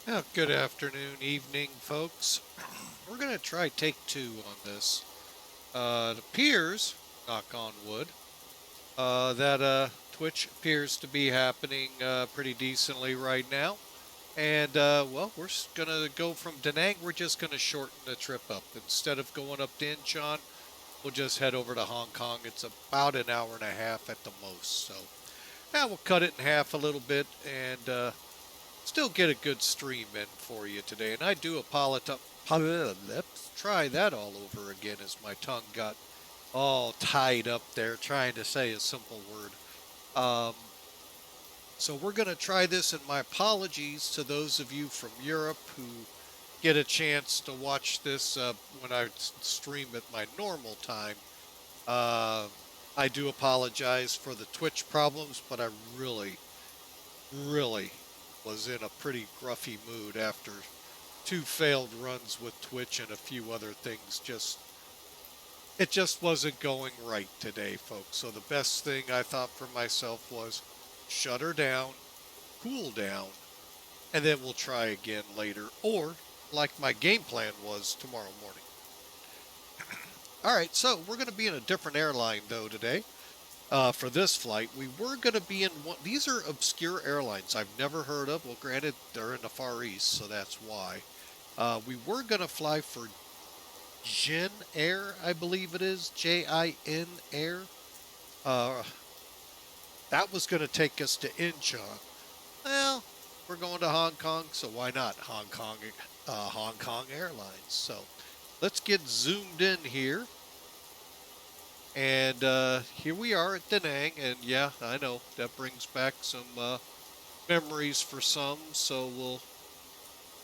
Yeah, good afternoon, evening, folks. We're going to try take two on this. It appears, knock on wood, that Twitch appears to be happening pretty decently right now. And, well, we're going to go from Da Nang, we're just going to shorten the trip up. Instead of going up to Incheon, we'll just head over to Hong Kong. It's about an hour and a half at the most. So, yeah, we'll cut it in half a little bit and still get a good stream in for you today. And I do apologize. Let's try that all over again as my tongue got all tied up there trying to say a simple word. Um, so we're going to try this, and my apologies to those of you from Europe who get a chance to watch this when I stream at my normal time. I do apologize for the Twitch problems, but I really was in a pretty gruffy mood after two failed runs with Twitch and a few other things. It just wasn't going right today, folks. So the best thing I thought for myself was shut her down, cool down, and then we'll try again later, or like my game plan was, tomorrow morning. All right, so we're going to be in a different airline though today. For this flight, we were going to be in one. These are obscure airlines I've never heard of. Well, granted, they're in the Far East, so that's why. We were going to fly for Jin Air, I believe it is, Jin Air. That was going to take us to Incheon. Well, we're going to Hong Kong, so why not Hong Kong Airlines? So let's get zoomed in here. And here we are at Da Nang, and yeah, I know that brings back some memories for some, so we'll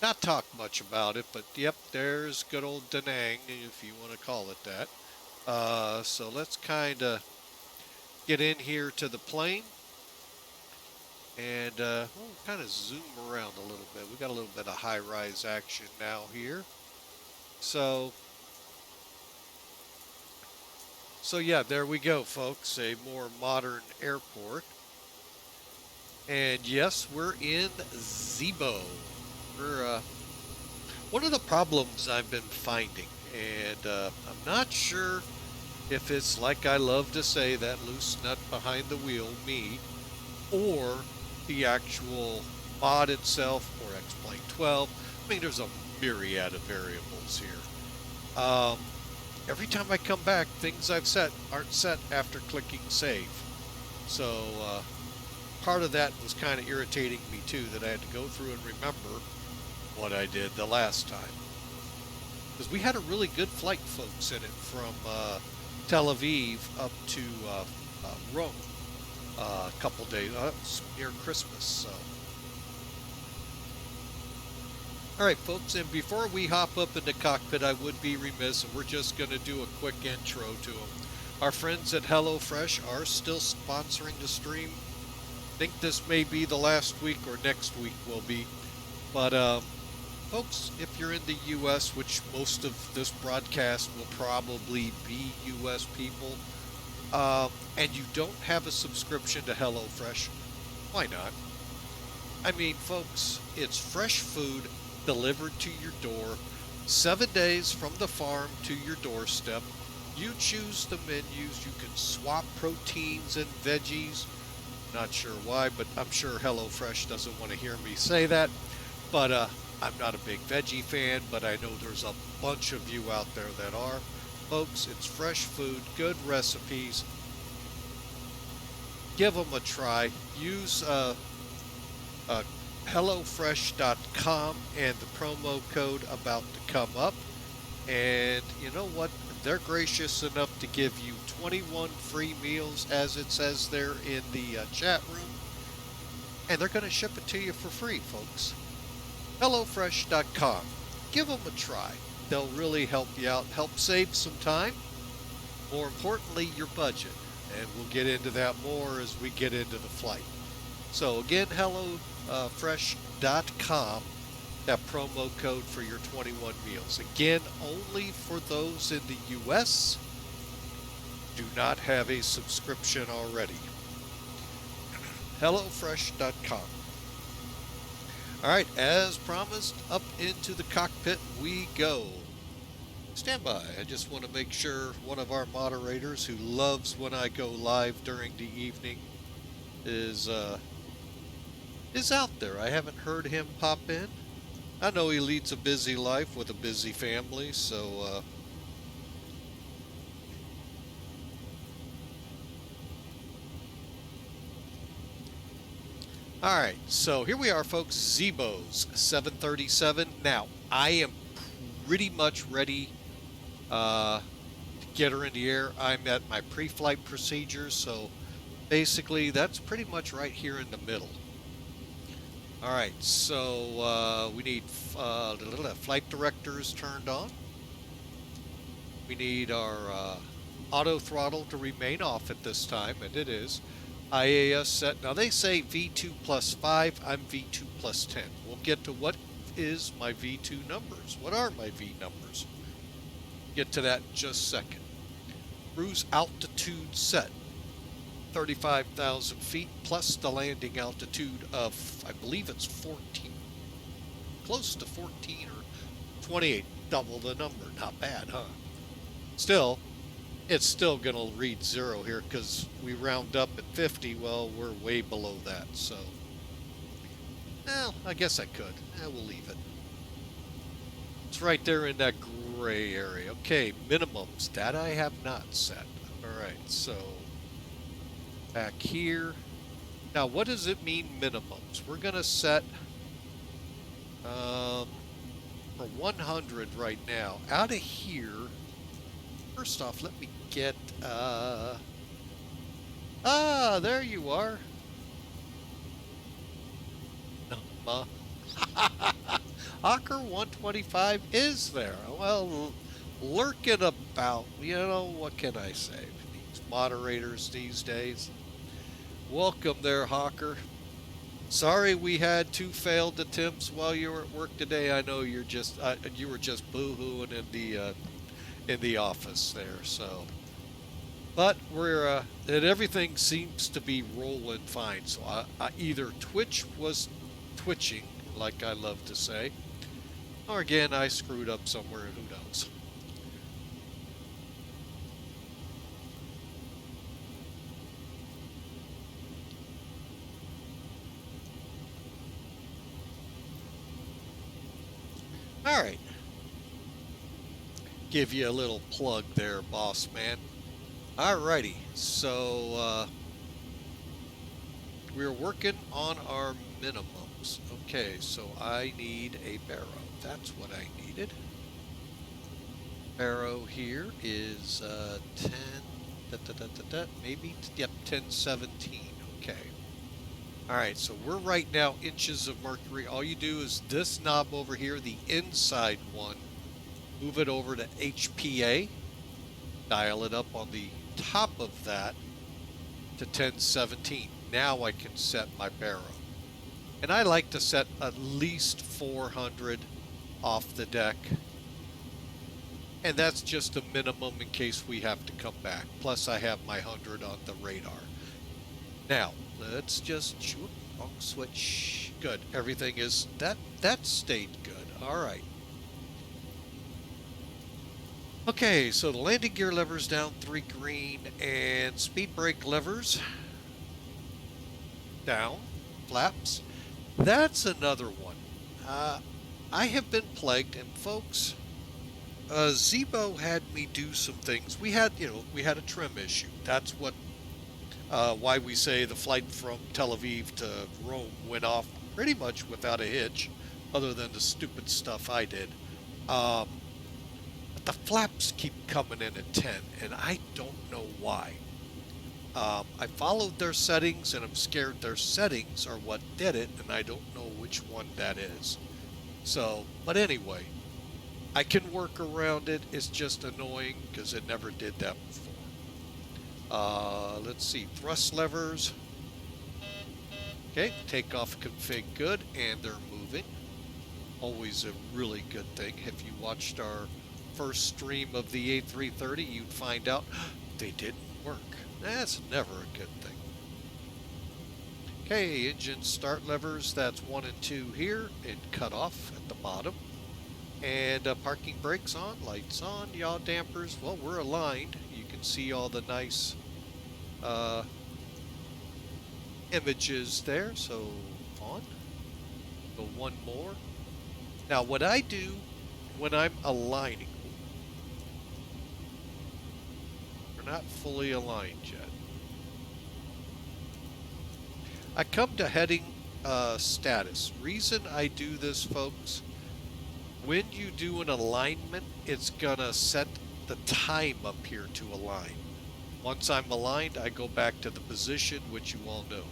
not talk much about it, but yep, there's good old Da Nang, if you want to call it that. So let's kind of get in here to the plane, and we'll kind of zoom around a little bit. We got a little bit of high-rise action now here. So yeah, there we go, folks, a more modern airport. And yes, we're in Zibo. We're, one of the problems I've been finding, and I'm not sure if it's like I love to say, that loose nut behind the wheel, me, or the actual mod itself, or X-Plane12. I mean, there's a myriad of variables here. Every time I come back, things I've set aren't set after clicking save. So part of that was kind of irritating me too, that I had to go through and remember what I did the last time. Because we had a really good flight, folks, in it from Tel Aviv up to Rome a couple days, near Christmas. So. All right, folks, and before we hop up in the cockpit, I would be remiss, and we're just going to do a quick intro to them. Our friends at HelloFresh are still sponsoring the stream. I think this may be the last week, or next week will be. But, folks, if you're in the U.S., which most of this broadcast will probably be U.S. people, and you don't have a subscription to HelloFresh, why not? I mean, folks, it's fresh food delivered to your door, 7 days from the farm to your doorstep. You choose the menus. You can swap proteins and veggies. Not sure why, but I'm sure HelloFresh doesn't want to hear me say that. But I'm not a big veggie fan, but I know there's a bunch of you out there that are. Folks, it's fresh food, good recipes. Give them a try. Use HelloFresh.com and the promo code about to come up. And you know what? They're gracious enough to give you 21 free meals, as it says there in the chat room. And they're going to ship it to you for free, folks. HelloFresh.com. Give them a try. They'll really help you out, help save some time. More importantly, your budget. And we'll get into that more as we get into the flight. So again, HelloFresh.com, that promo code for your 21 meals. Again, only for those in the U.S. Do not have a subscription already. HelloFresh.com. Alright, as promised, up into the cockpit we go. Stand by. I just want to make sure one of our moderators who loves when I go live during the evening is out there. I haven't heard him pop in. I know he leads a busy life with a busy family, so Alright, so here we are, folks. Zibo737. Now, I am pretty much ready to get her in the air. I'm at my pre-flight procedures, so basically that's pretty much right here in the middle. Alright, so we need flight directors turned on. We need our auto throttle to remain off at this time, and it is. IAS set. Now they say V2+5, I'm V2+10. We'll get to what is my V2 numbers. What are my V numbers? Get to that in just a second. Cruise altitude set. 35,000 feet plus the landing altitude of, I believe it's 14. Close to 14 or 28. Double the number. Not bad, huh? Still, it's still going to read 0 here because we round up at 50. Well, we're way below that, so. Well, I guess I could. We'll leave it. It's right there in that gray area. Okay, minimums. That I have not set. Alright, so back here. Now, what does it mean, minimums? We're going to set for 100 right now. Out of here, first off, let me get, there you are. Hawker 125 is there. Well, lurking about. You know, what can I say? These moderators these days. Welcome there, Hawker. Sorry we had 2 failed attempts while you were at work today. I know you're just, you were just boo-hooing in the office there, so. But we're, and everything seems to be rolling fine. So I either Twitch was twitching, like I love to say, or again, I screwed up somewhere, who knows. All right. Give you a little plug there, boss man. Alrighty, so we're working on our minimums. Okay, so I need a barrow. That's what I needed. Barrow here is 10, maybe, yep, 1017. Okay. Alright, so we're right now inches of mercury. All you do is this knob over here, the inside one, move it over to HPA, dial it up on the top of that to 1017. Now I can set my barrow. And I like to set at least 400 off the deck. And that's just a minimum in case we have to come back. Plus I have my 100 on the radar. Now, let's just shoot. Wrong switch. Good. Everything is, that stayed good. All right. Okay, so the landing gear lever's down 3 green, and speed brake levers down, flaps. That's another one. I have been plagued, and folks, Zibo had me do some things. We had a trim issue. That's what, why we say the flight from Tel Aviv to Rome went off pretty much without a hitch, other than the stupid stuff I did. The flaps keep coming in at 10, and I don't know why. I followed their settings, and I'm scared their settings are what did it, and I don't know which one that is. So, but anyway, I can work around it. It's just annoying because it never did that before. Let's see, thrust levers. Okay, takeoff config good, and they're moving. Always a really good thing. If you watched our first stream of the A330, you'd find out they didn't work. That's never a good thing. Okay, engine start levers, that's 1 and 2 here, and cut off at the bottom. And parking brakes on, lights on, yaw dampers. Well, we're aligned. You can see all the nice images there. So on. Go one more. Now, what I do when I'm aligning, we're not fully aligned yet. I come to heading status. Reason I do this, folks, when you do an alignment, it's gonna set the time up here to align. Once I'm aligned, I go back to the position, which you all know.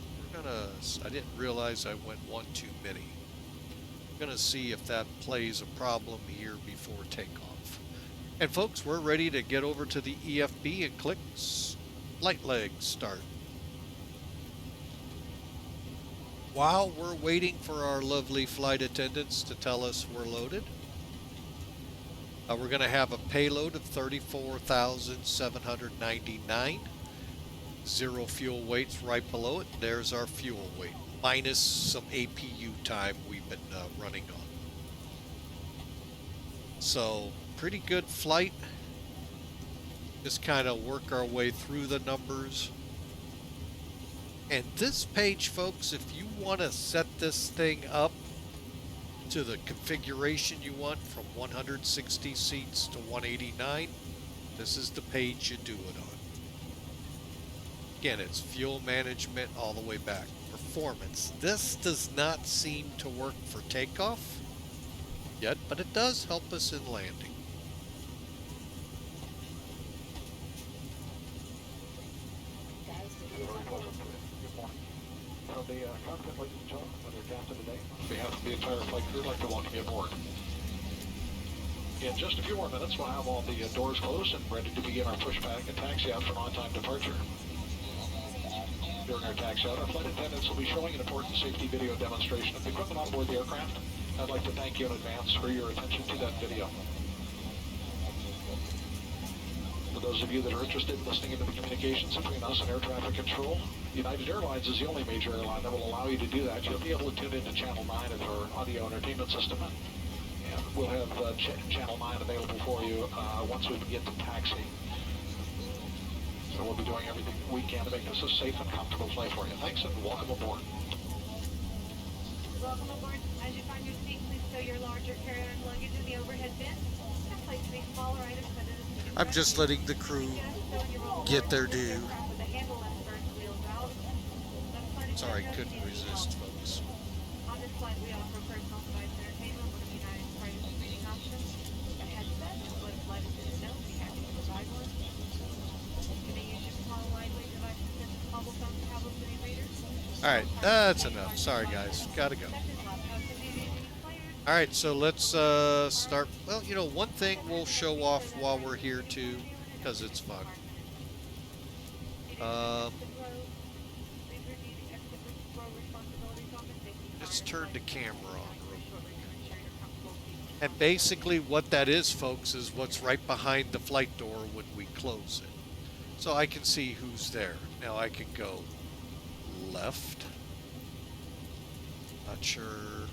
I didn't realize I went one too many. I'm gonna see if that plays a problem here before takeoff. And folks, we're ready to get over to the EFB and click flight leg start. While we're waiting for our lovely flight attendants to tell us we're loaded, we're going to have a payload of 34,799. 0 fuel weights right below it. There's our fuel weight, minus some APU time we've been running on. So, pretty good flight. Just kind of work our way through the numbers. And this page, folks, if you want to set this thing up to the configuration you want from 160 seats to 189, this is the page you do it on. Again, it's fuel management all the way back. Performance. This does not seem to work for takeoff yet, but it does help us in landing. The cockpit, ladies and gentlemen, with our captain today, on behalf of the entire flight crew, I'd like to welcome you aboard. In just a few more minutes, we'll have all the doors closed and ready to begin our pushback and taxi out for an on-time departure. During our taxi out, our flight attendants will be showing an important safety video demonstration of the equipment on board the aircraft. I'd like to thank you in advance for your attention to that video. For those of you that are interested in listening into the communications between us and air traffic control, United Airlines is the only major airline that will allow you to do that. You'll be able to tune into Channel 9 of our audio entertainment system, and we'll have Channel 9 available for you once we begin to taxi. So we'll be doing everything we can to make this a safe and comfortable flight for you. Thanks, and welcome aboard. Welcome aboard. As you find your seat, please stow your larger carry-on luggage in the overhead bin. And place any smaller items under the seat. I'm just letting the crew get their due. Sorry, couldn't resist, folks. On this flight, we offer personal device entertainment, one of United's brightest reading options. A headset is what flight attendants know. Be happy to provide one. You may use your small widewave devices such as mobile phones, tablets, and e-readers. All right, that's enough. Sorry, guys. Gotta go. All right, so let's start. Well, you know, one thing we'll show off while we're here, too, because it's fun. Let's turn the camera on real quick. And basically what that is, folks, is what's right behind the flight door when we close it. So I can see who's there. Now I can go left. Not sure.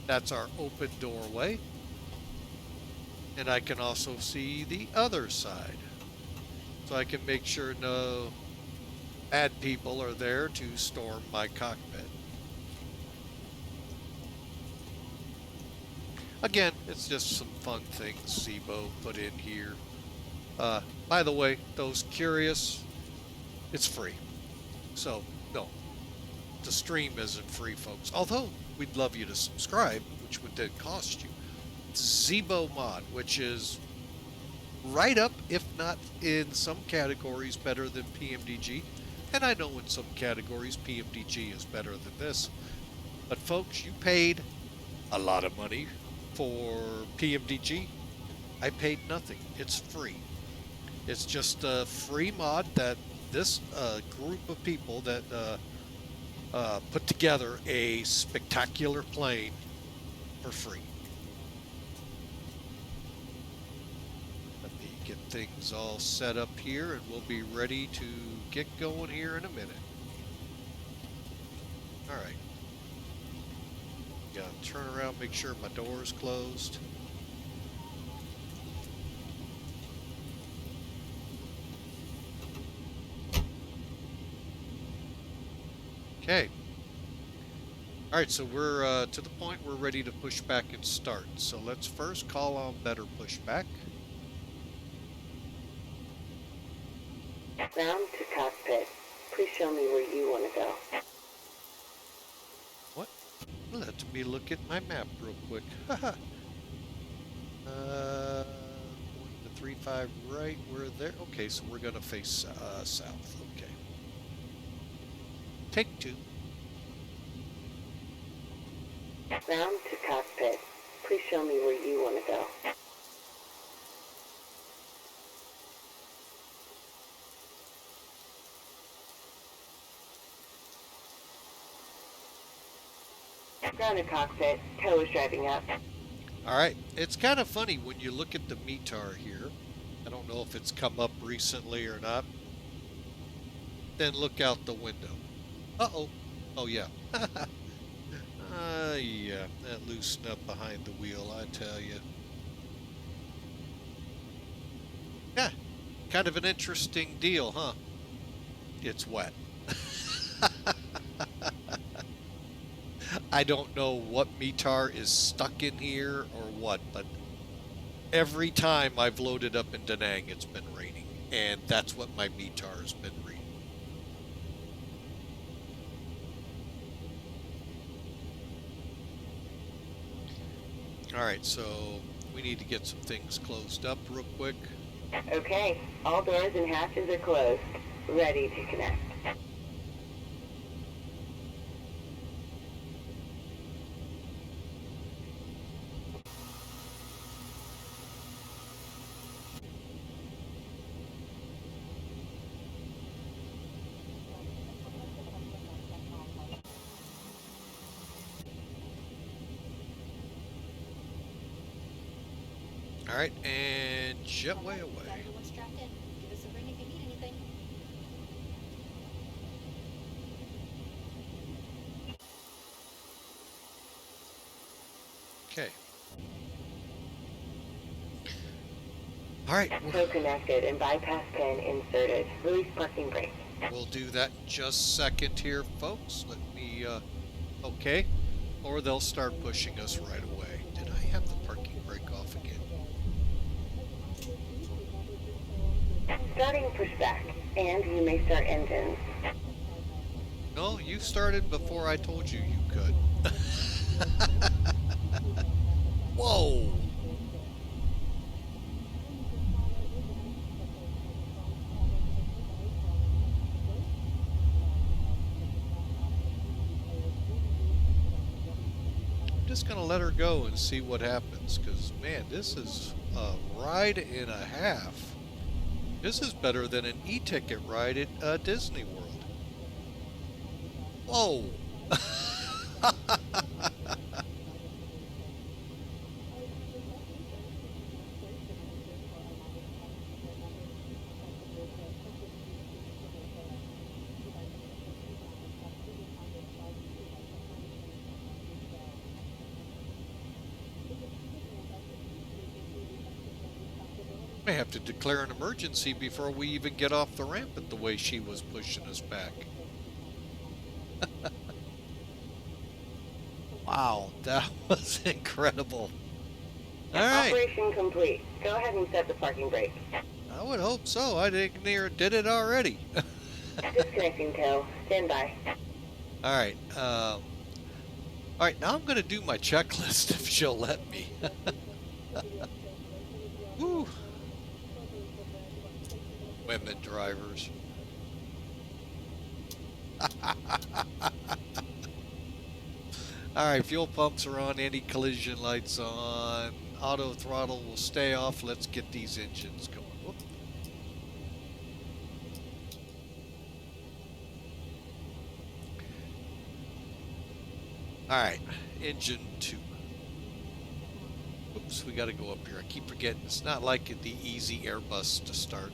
That's our open doorway. And I can also see the other side. So I can make sure no bad people are there to storm my cockpit. Again, it's just some fun things Zibo put in here. By the way, those curious, it's free. So, no, the stream isn't free, folks. Although, we'd love you to subscribe, which would then cost you. It's ZIBO Mod, which is right up, if not in some categories, better than PMDG. And I know in some categories, PMDG is better than this. But folks, you paid a lot of money for PMDG. I paid nothing. It's free. It's just a free mod that this group of people that put together a spectacular plane for free. Let me get things all set up here and we'll be ready to get going here in a minute. Alright. Gotta turn around, make sure my door's closed. Okay. Alright, so we're to the point we're ready to push back and start. So let's first call on better pushback. Round to cockpit. Please show me where you want to go. What? Let me look at my map real quick. Haha. Going to 35 right, we're there. Okay, so we're gonna face south. Okay. Take 2. Round to cockpit. Please show me where you want to go. Round to cockpit. Tow is driving up. Alright, it's kind of funny when you look at the METAR here. I don't know if it's come up recently or not. Then look out the window. Uh-oh. Oh, yeah. Yeah, that loosened up behind the wheel, I tell you. Yeah, kind of an interesting deal, huh? It's wet. I don't know what METAR is stuck in here or what, but every time I've loaded up in Da Nang, it's been raining, and that's what my METAR has been reading. Alright, so we need to get some things closed up real quick. Okay, all doors and hatches are closed. Ready to connect. Alright, and jetway away. Everyone's strapped in. Give us a ring if you need anything. Okay. Alright, Tow connected and bypass pin inserted. Release parking brake. we'll do that in just a second here, folks. Let me, okay. Or they'll start pushing us right away. Did I have the parking brake off again? Starting pushback, and you may start engines. No, you started before I told you you could. Whoa! I'm just gonna let her go and see what happens, because man, this is a ride and a half. This is better than an e-ticket ride at Disney World. Whoa! May have to declare an emergency before we even get off the ramp at the way she was pushing us back. Wow, that was incredible. All right. Operation complete. Go ahead and set the parking brake. I would hope so. I think near did it already. Disconnecting tow. Stand by. All right. All right, now I'm going to do my checklist if she'll let me. Woo. Women drivers. All right, fuel pumps are on, anti-collision lights on, auto throttle will stay off. Let's get these engines going. Whoop. All right, engine 2. Oops, we got to go up here. I keep forgetting. It's not like the easy Airbus to start.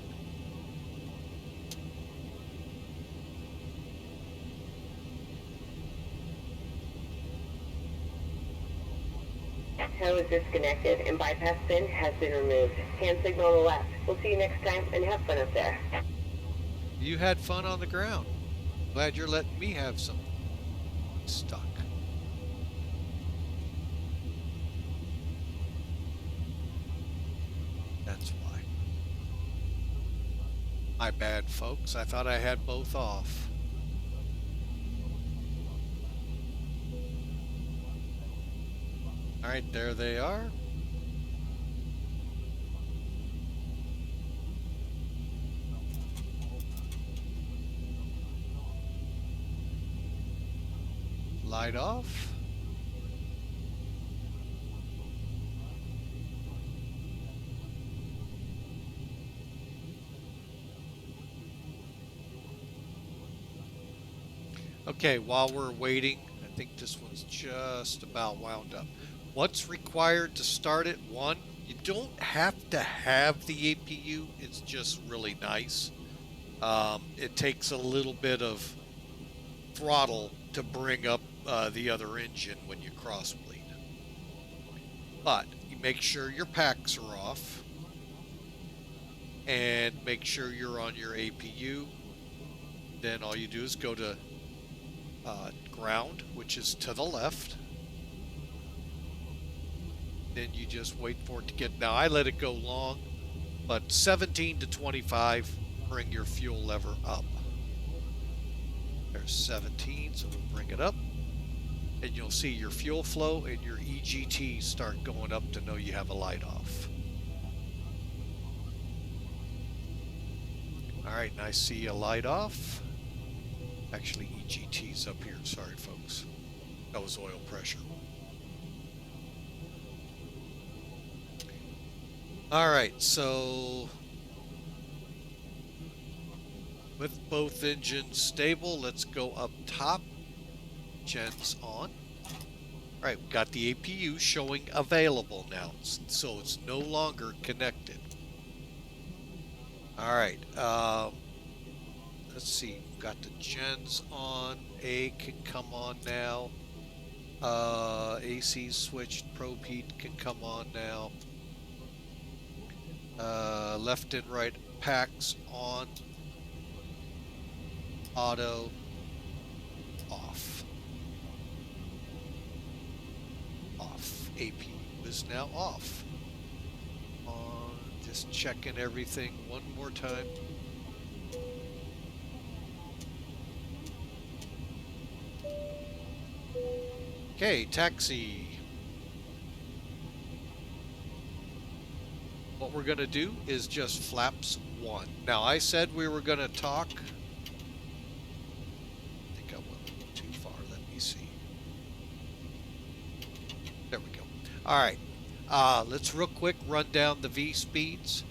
Tow is disconnected and bypass pin has been removed. Hand signal on the left. We'll see you next time and have fun up there. You had fun on the ground. Glad you're letting me have some stuck. That's why. My bad, folks. I thought I had both off. All right, there they are. Light off. Okay, while we're waiting, I think this one's just about wound up. What's required to start it? One, you don't have to have the APU. It's just really nice. It takes a little bit of throttle to bring up the other engine when you crossbleed. But you make sure your packs are off and make sure you're on your APU. Then all you do is go to ground, which is to the left. Then you just wait for it to get, now I let it go long, but 17 to 25, bring your fuel lever up. There's 17, so we'll bring it up. And you'll see your fuel flow and your EGT start going up to know you have a light off. Alright, and I see a light off. Actually, EGT's up here. Sorry, folks. That was oil pressure. Alright, so with both engines stable, let's go up top. Gen's on. Alright, we got the APU showing available now, so it's no longer connected. Alright, let's see, we've got the gens on. A can come on now. AC switched, probe heat can come on now. Left and right packs on. Auto off. Off. APU is now off. Just checking everything one more time. Okay, taxi. What we're going to do is just flaps 1. Now, I said we were going to talk. I think I went a little too far. Let me see. There we go. All right. Let's real quick run down the V speeds.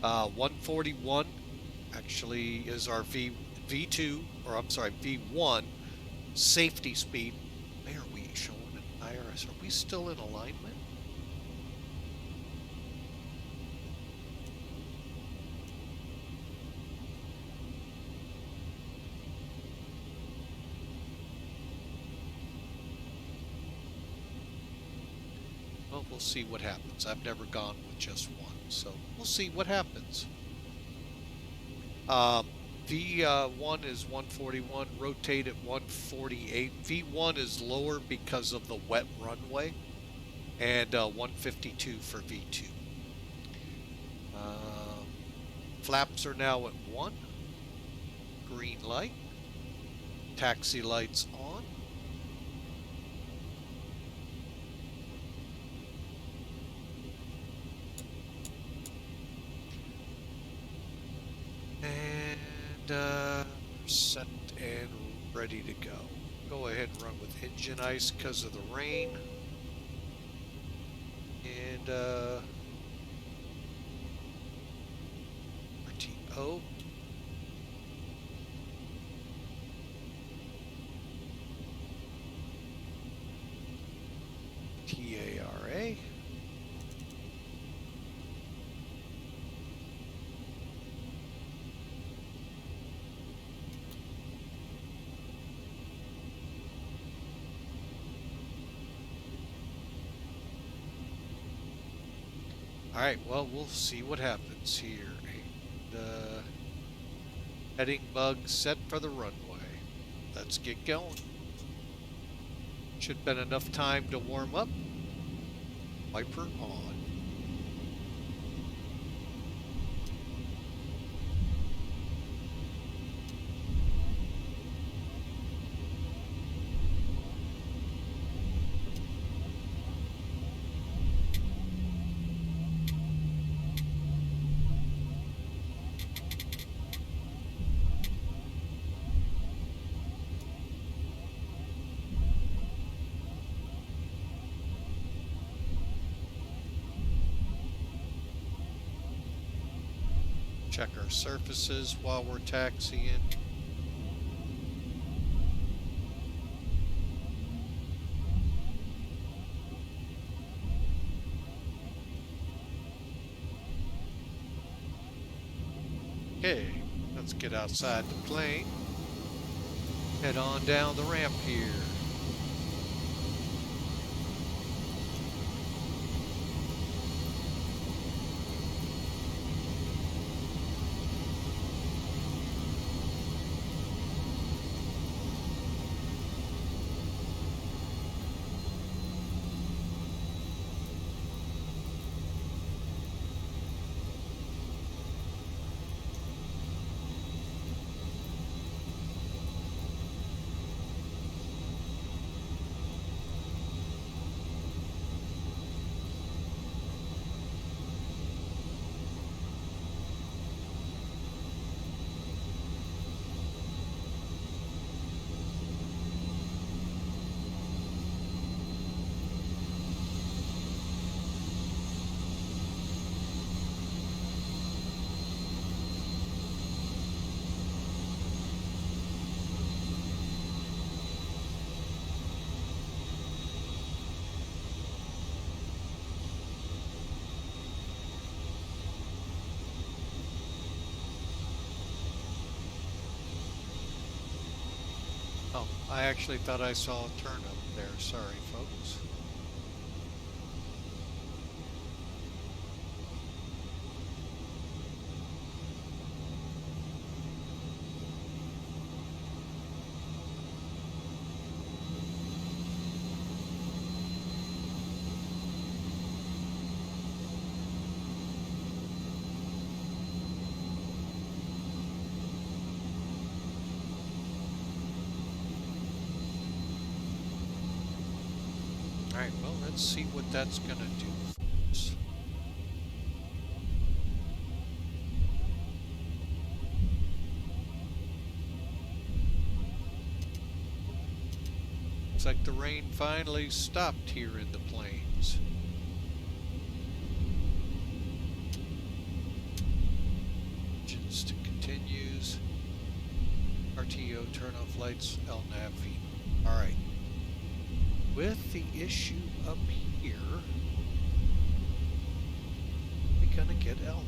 141 actually is our V2, or I'm sorry, V1 safety speed. Where are we showing an IRS? Are we still in alignment? Well, we'll see what happens. I've never gone with just one, so we'll see what happens. V1 is 141, rotate at 148. V1 is lower because of the wet runway, and 152 for V2. Flaps are now at 1. Green light. Taxi lights on. And set and ready to go. Go ahead and run with engine ice because of the rain. And RTO. TARA. Alright, well, we'll see what happens here. And, heading bug set for the runway. Let's get going. Should have been enough time to warm up. Wiper on. Check our surfaces while we're taxiing. Okay, let's get outside the plane. Head on down the ramp here. Oh, I actually thought I saw a turn up there. Sorry, folks. Alright, well, let's see what that's gonna do for us. Looks like the rain finally stopped here in the plains. Engines to continues. RTO, turn off lights, LNAV V. Alright. With the issue up here, we're gonna get LNAV.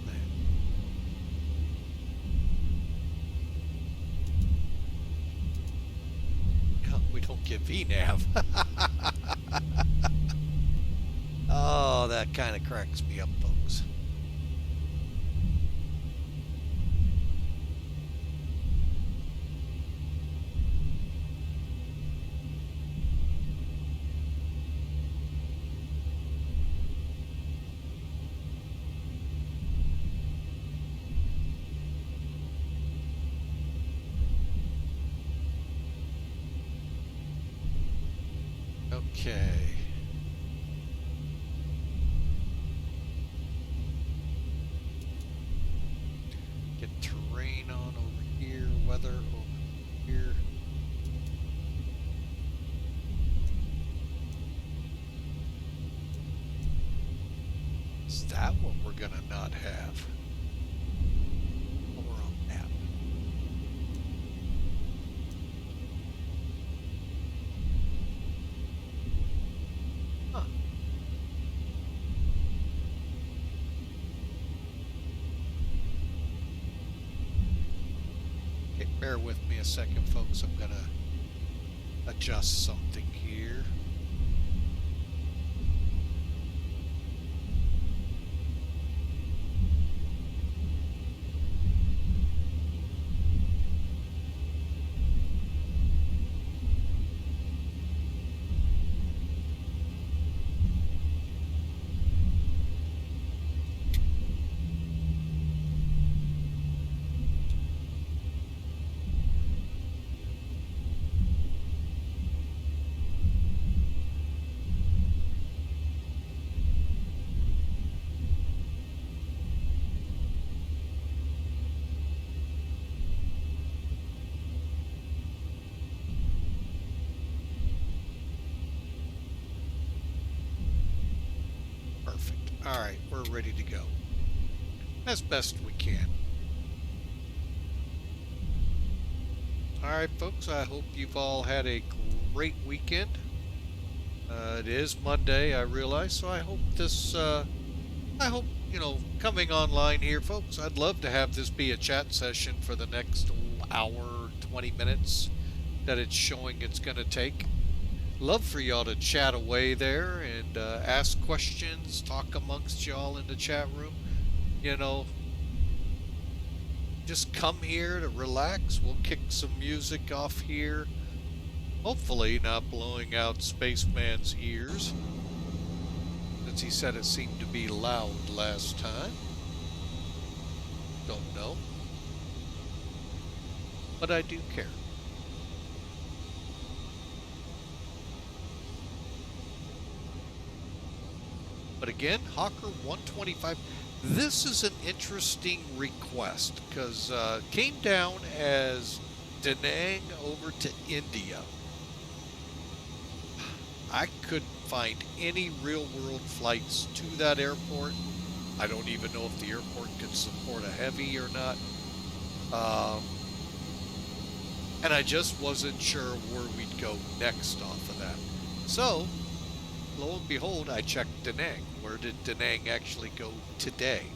No, we don't get VNAV. Oh, that kind of cracks me up, folks. Okay. Get terrain on over here, weather over here. Is that what we're gonna not have? Or on map? Huh. Okay, bear with me a second, folks. I'm gonna adjust something here. Alright, we're ready to go. As best we can. Alright folks, I hope you've all had a great weekend. It is Monday, I realize, so I hope this, you know, coming online here, folks, I'd love to have this be a chat session for the next hour, 20 minutes that it's showing it's going to take. Love for y'all to chat away there and ask questions, talk amongst y'all in the chat room. You know, just come here to relax. We'll kick some music off here. Hopefully not blowing out Spaceman's ears, since he said it seemed to be loud last time. Don't know. But I do care. But again, Hawker 125, this is an interesting request because came down as Da Nang over to India. I couldn't find any real-world flights to that airport. I don't even know if the airport could support a heavy or not. And I just wasn't sure where we'd go next off of that. So, lo and behold, I checked Da Nang. Where did Da Nang actually go today?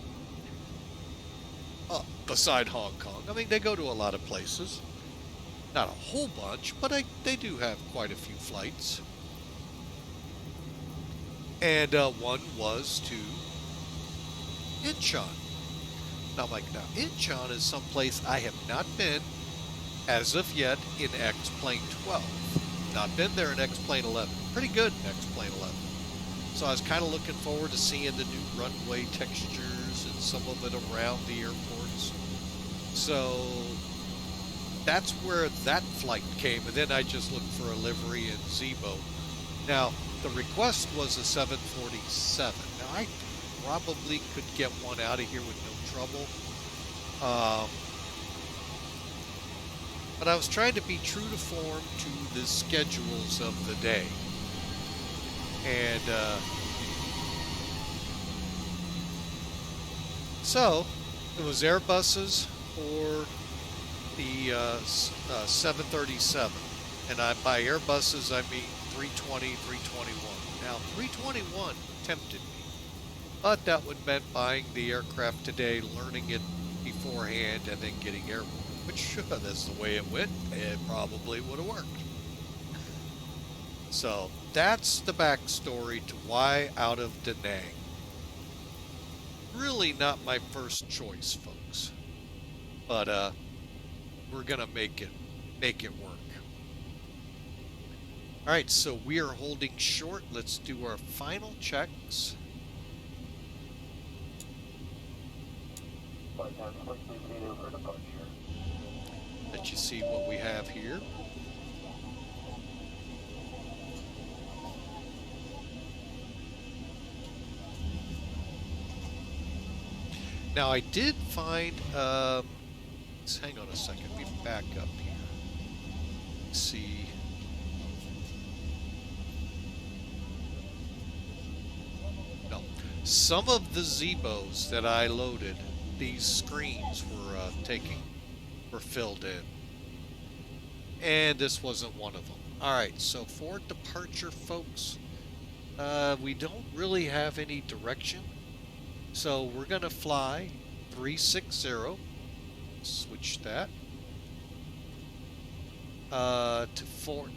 Beside Hong Kong. I mean, they go to a lot of places. Not a whole bunch, but they do have quite a few flights. And one was to Incheon. Now, Incheon is someplace I have not been as of yet in X-Plane12. Not been there in X-Plane11. Pretty good in X-Plane11. So I was kind of looking forward to seeing the new runway textures and some of it around the airports. So that's where that flight came. And then I just looked for a livery in Zibo. Now, the request was a 747. Now, I probably could get one out of here with no trouble. But I was trying to be true to form to the schedules of the day. And so it was Airbuses or the 737. And by Airbuses, I mean 320, 321. Now, 321 tempted me. But that would mean buying the aircraft today, learning it beforehand, and then getting airborne. Which, that's the way it went. It probably would have worked. So, that's the backstory to why out of Da Nang. Really not my first choice, folks. But, we're gonna make it work. Alright, so we are holding short. Let's do our final checks. Let you see what we have here. Now I did find, let's hang on a second, let me back up here. Let's see. No, some of the Zibos that I loaded, these screens were filled in. And this wasn't one of them. Alright, so for departure, folks, we don't really have any direction. So we're going to fly 360. Switch that. To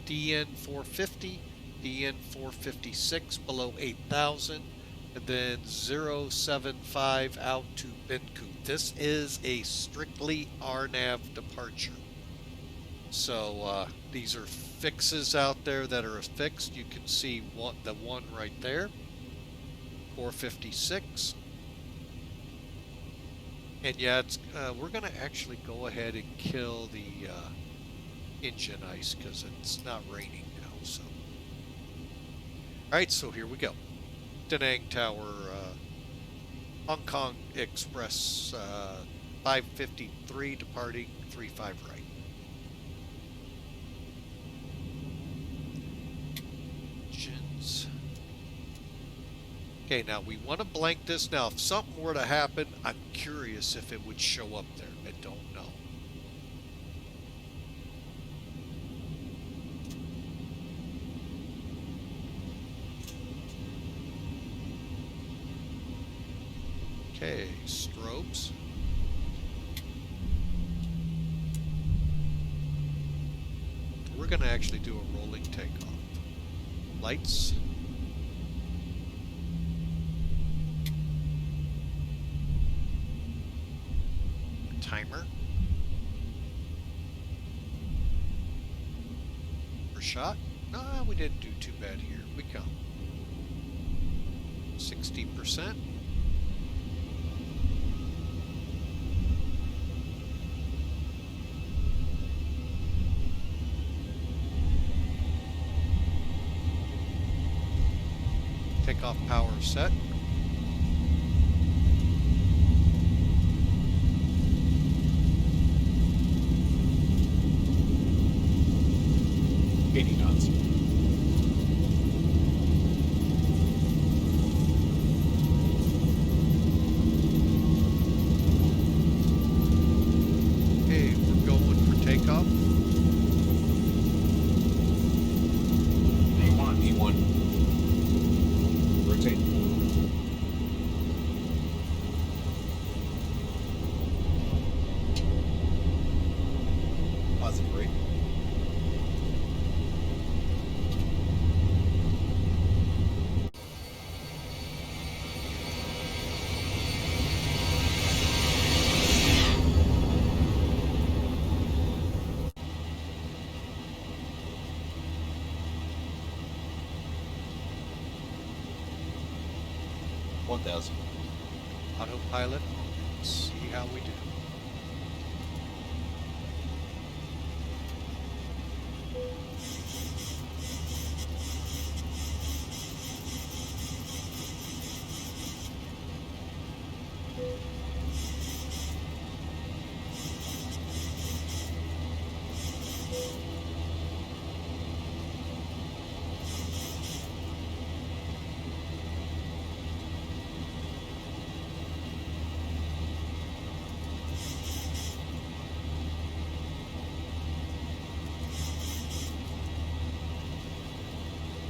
DN 450, DN 456 below 8,000. And then 075 out to Benku. This is a strictly RNAV departure. So these are fixes out there that are fixed. You can see the one right there, 456. And yeah, it's, we're going to actually go ahead and kill the engine ice because it's not raining now. So, all right, so here we go. Da Nang Tower, Hong Kong Express, 553 departing, 35 right. Okay, now we want to blank this. Now, if something were to happen, I'm curious if it would show up there. I don't know. Okay, strobes. We're going to actually do a rolling takeoff. Lights. Timer. For shot. No, we didn't do too bad here. We come. 60%. Takeoff power set. Knots. Okay, we're going for takeoff. E1. Rotate. Positive rate. Autopilot. Let's see how we do.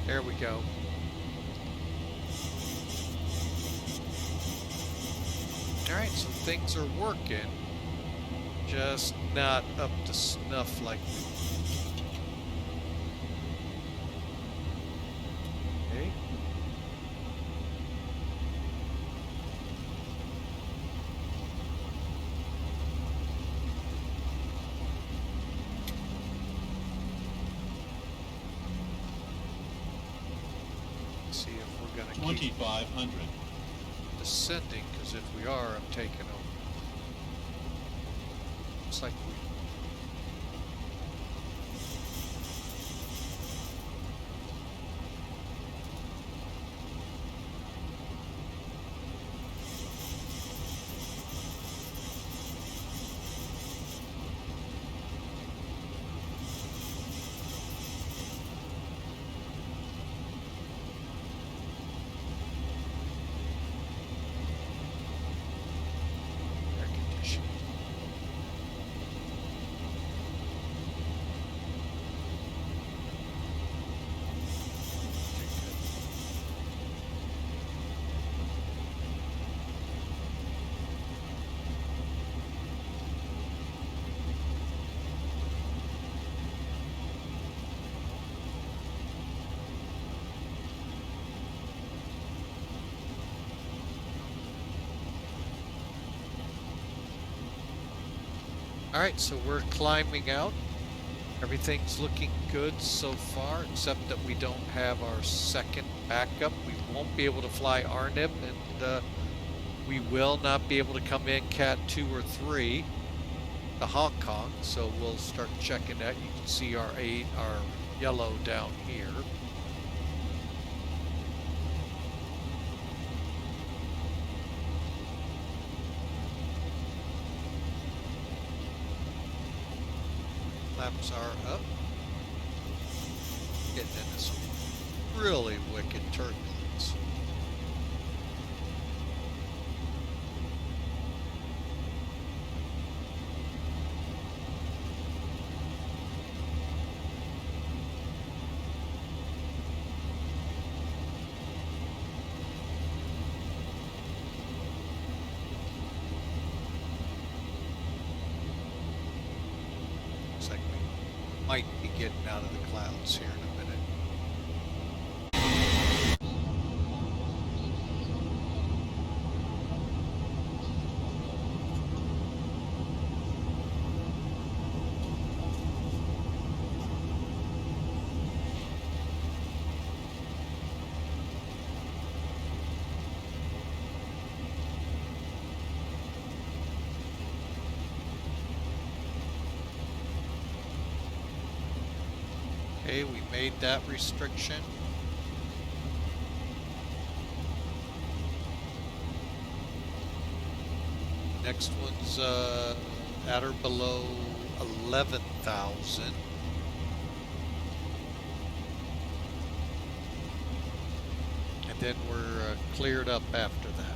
There we go. Alright, so things are working. Just not up to snuff like we... Okay. See if we're gonna keep 2500. descending, because if we are, I'm taking over. Looks like we... air conditioning. Okay, good. Alright, so we're climbing out. Everything's looking good so far, except that we don't have our second backup. We won't be able to fly RNIB, and we will not be able to come in Cat 2 or 3 to Hong Kong, so we'll start checking that. You can see our yellow down here. Flaps are up. Getting into some really wicked turbulence. getting out of the clouds here in a minute. Okay, we made that restriction. Next one's at or below 11,000. And then we're cleared up after that.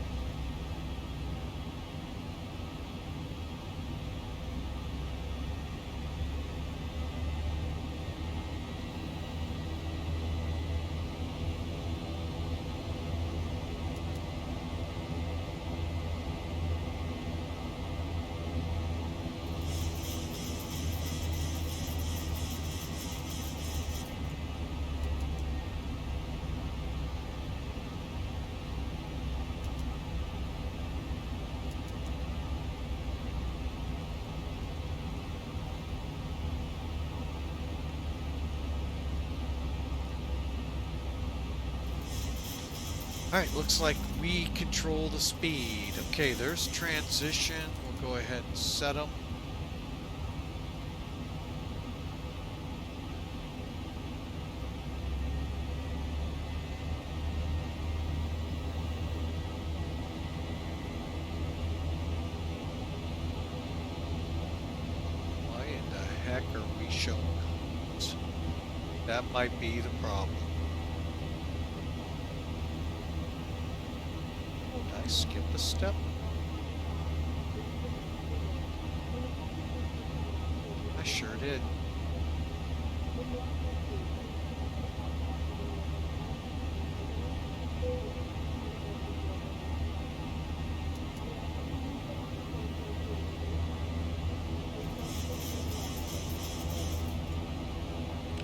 Alright, looks like we control the speed. Okay, there's transition. We'll go ahead and set them. Why in the heck are we showing colors? That might be the problem. Skip a step. I sure did.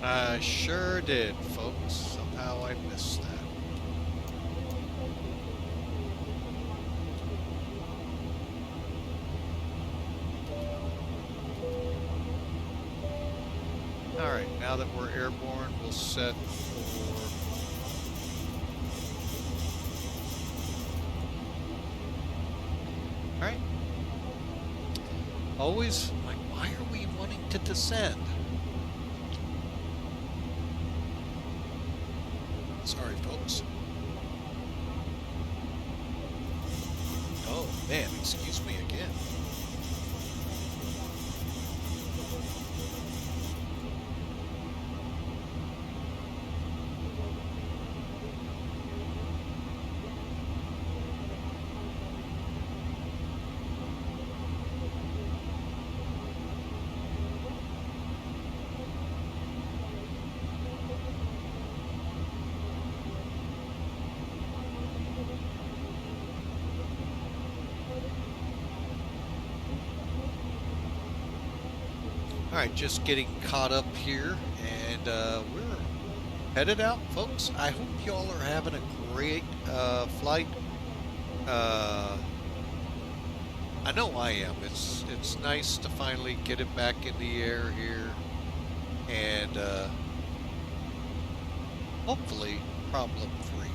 I sure did, folks. Somehow I missed that. Alright, now that we're airborne, we'll set for... Alright. Always, like, why are we wanting to descend? Sorry, folks. Oh, man, excuse me again. Alright, just getting caught up here, and we're headed out, folks. I hope y'all are having a great flight. I know I am. It's nice to finally get it back in the air here, and hopefully problem-free.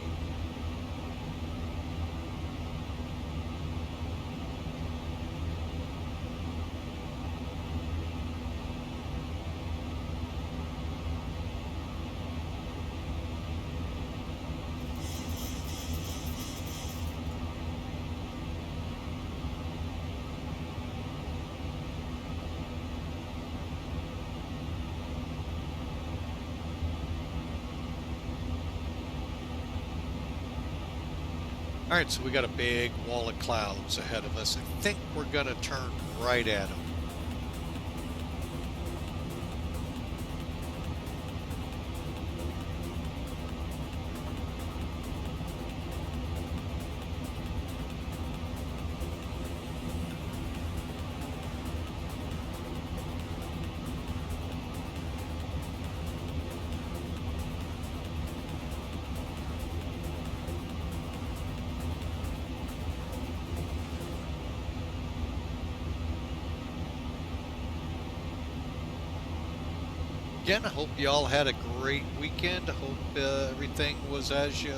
Alright, so we got a big wall of clouds ahead of us. I think we're going to turn right at them. Again, I hope you all had a great weekend. I hope everything was as you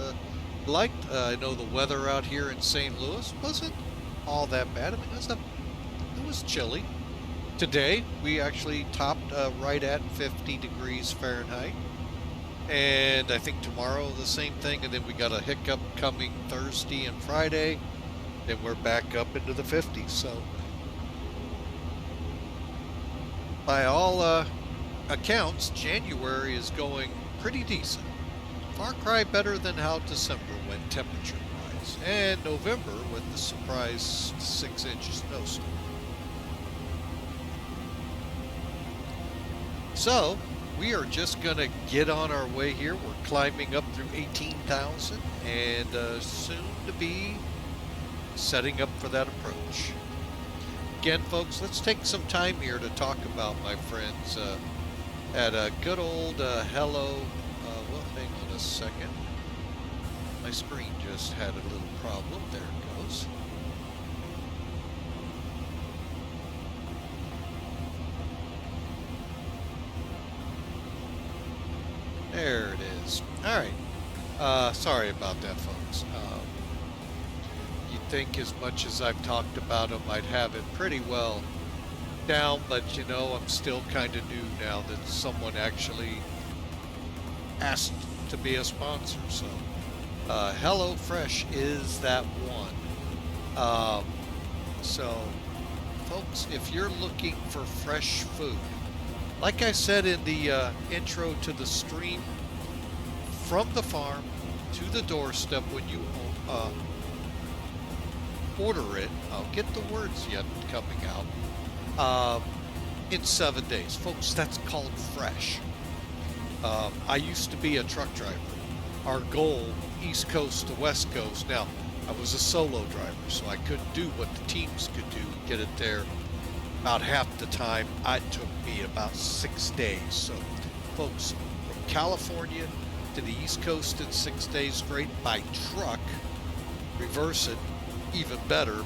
liked. I know the weather out here in St. Louis wasn't all that bad. I mean, it was chilly. Today, we actually topped right at 50 degrees Fahrenheit. And I think tomorrow the same thing. And then we got a hiccup coming Thursday and Friday. Then we're back up into the 50s. So, by all accounts, January is going pretty decent. Far cry better than how December went temperature-wise. And November with the surprise 6-inch snowstorm. So, we are just going to get on our way here. We're climbing up through 18,000 and soon to be setting up for that approach. Again, folks, let's take some time here to talk about my friends at a good old hello. Well, hang on a second. My screen just had a little problem. There it goes. There it is. All right. Sorry about that, folks. You'd think as much as I've talked about them, I'd have it pretty well down, but you know, I'm still kind of new now that someone actually asked to be a sponsor. So, HelloFresh is that one. So, folks, if you're looking for fresh food, like I said in the intro to the stream, from the farm to the doorstep when you order it, I'll get the words yet coming out, in 7 days. Folks, that's called fresh. I used to be a truck driver. Our goal, East Coast to West Coast. Now, I was a solo driver, so I couldn't do what the teams could do, get it there about half the time. It took me about 6 days. So, folks, from California to the East Coast in 6 days straight by truck, reverse it, even better,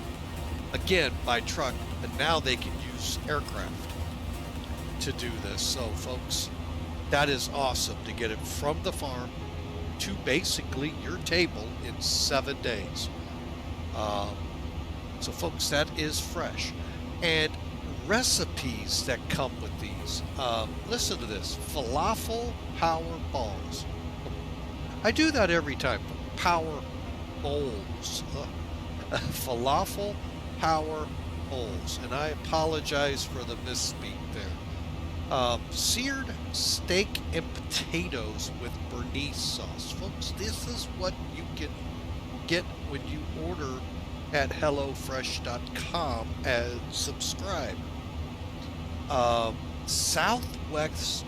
again by truck, and now they can use aircraft to do this. So, folks, that is awesome to get it from the farm to basically your table in 7 days. So, folks, that is fresh. And recipes that come with these. Listen to this. Falafel power balls. I do that every time. Power bowls. Falafel power bowls. And I apologize for the misspeak there. Seared steak and potatoes with Bernice sauce. Folks, this is what you can get when you order at HelloFresh.com and subscribe. Southwest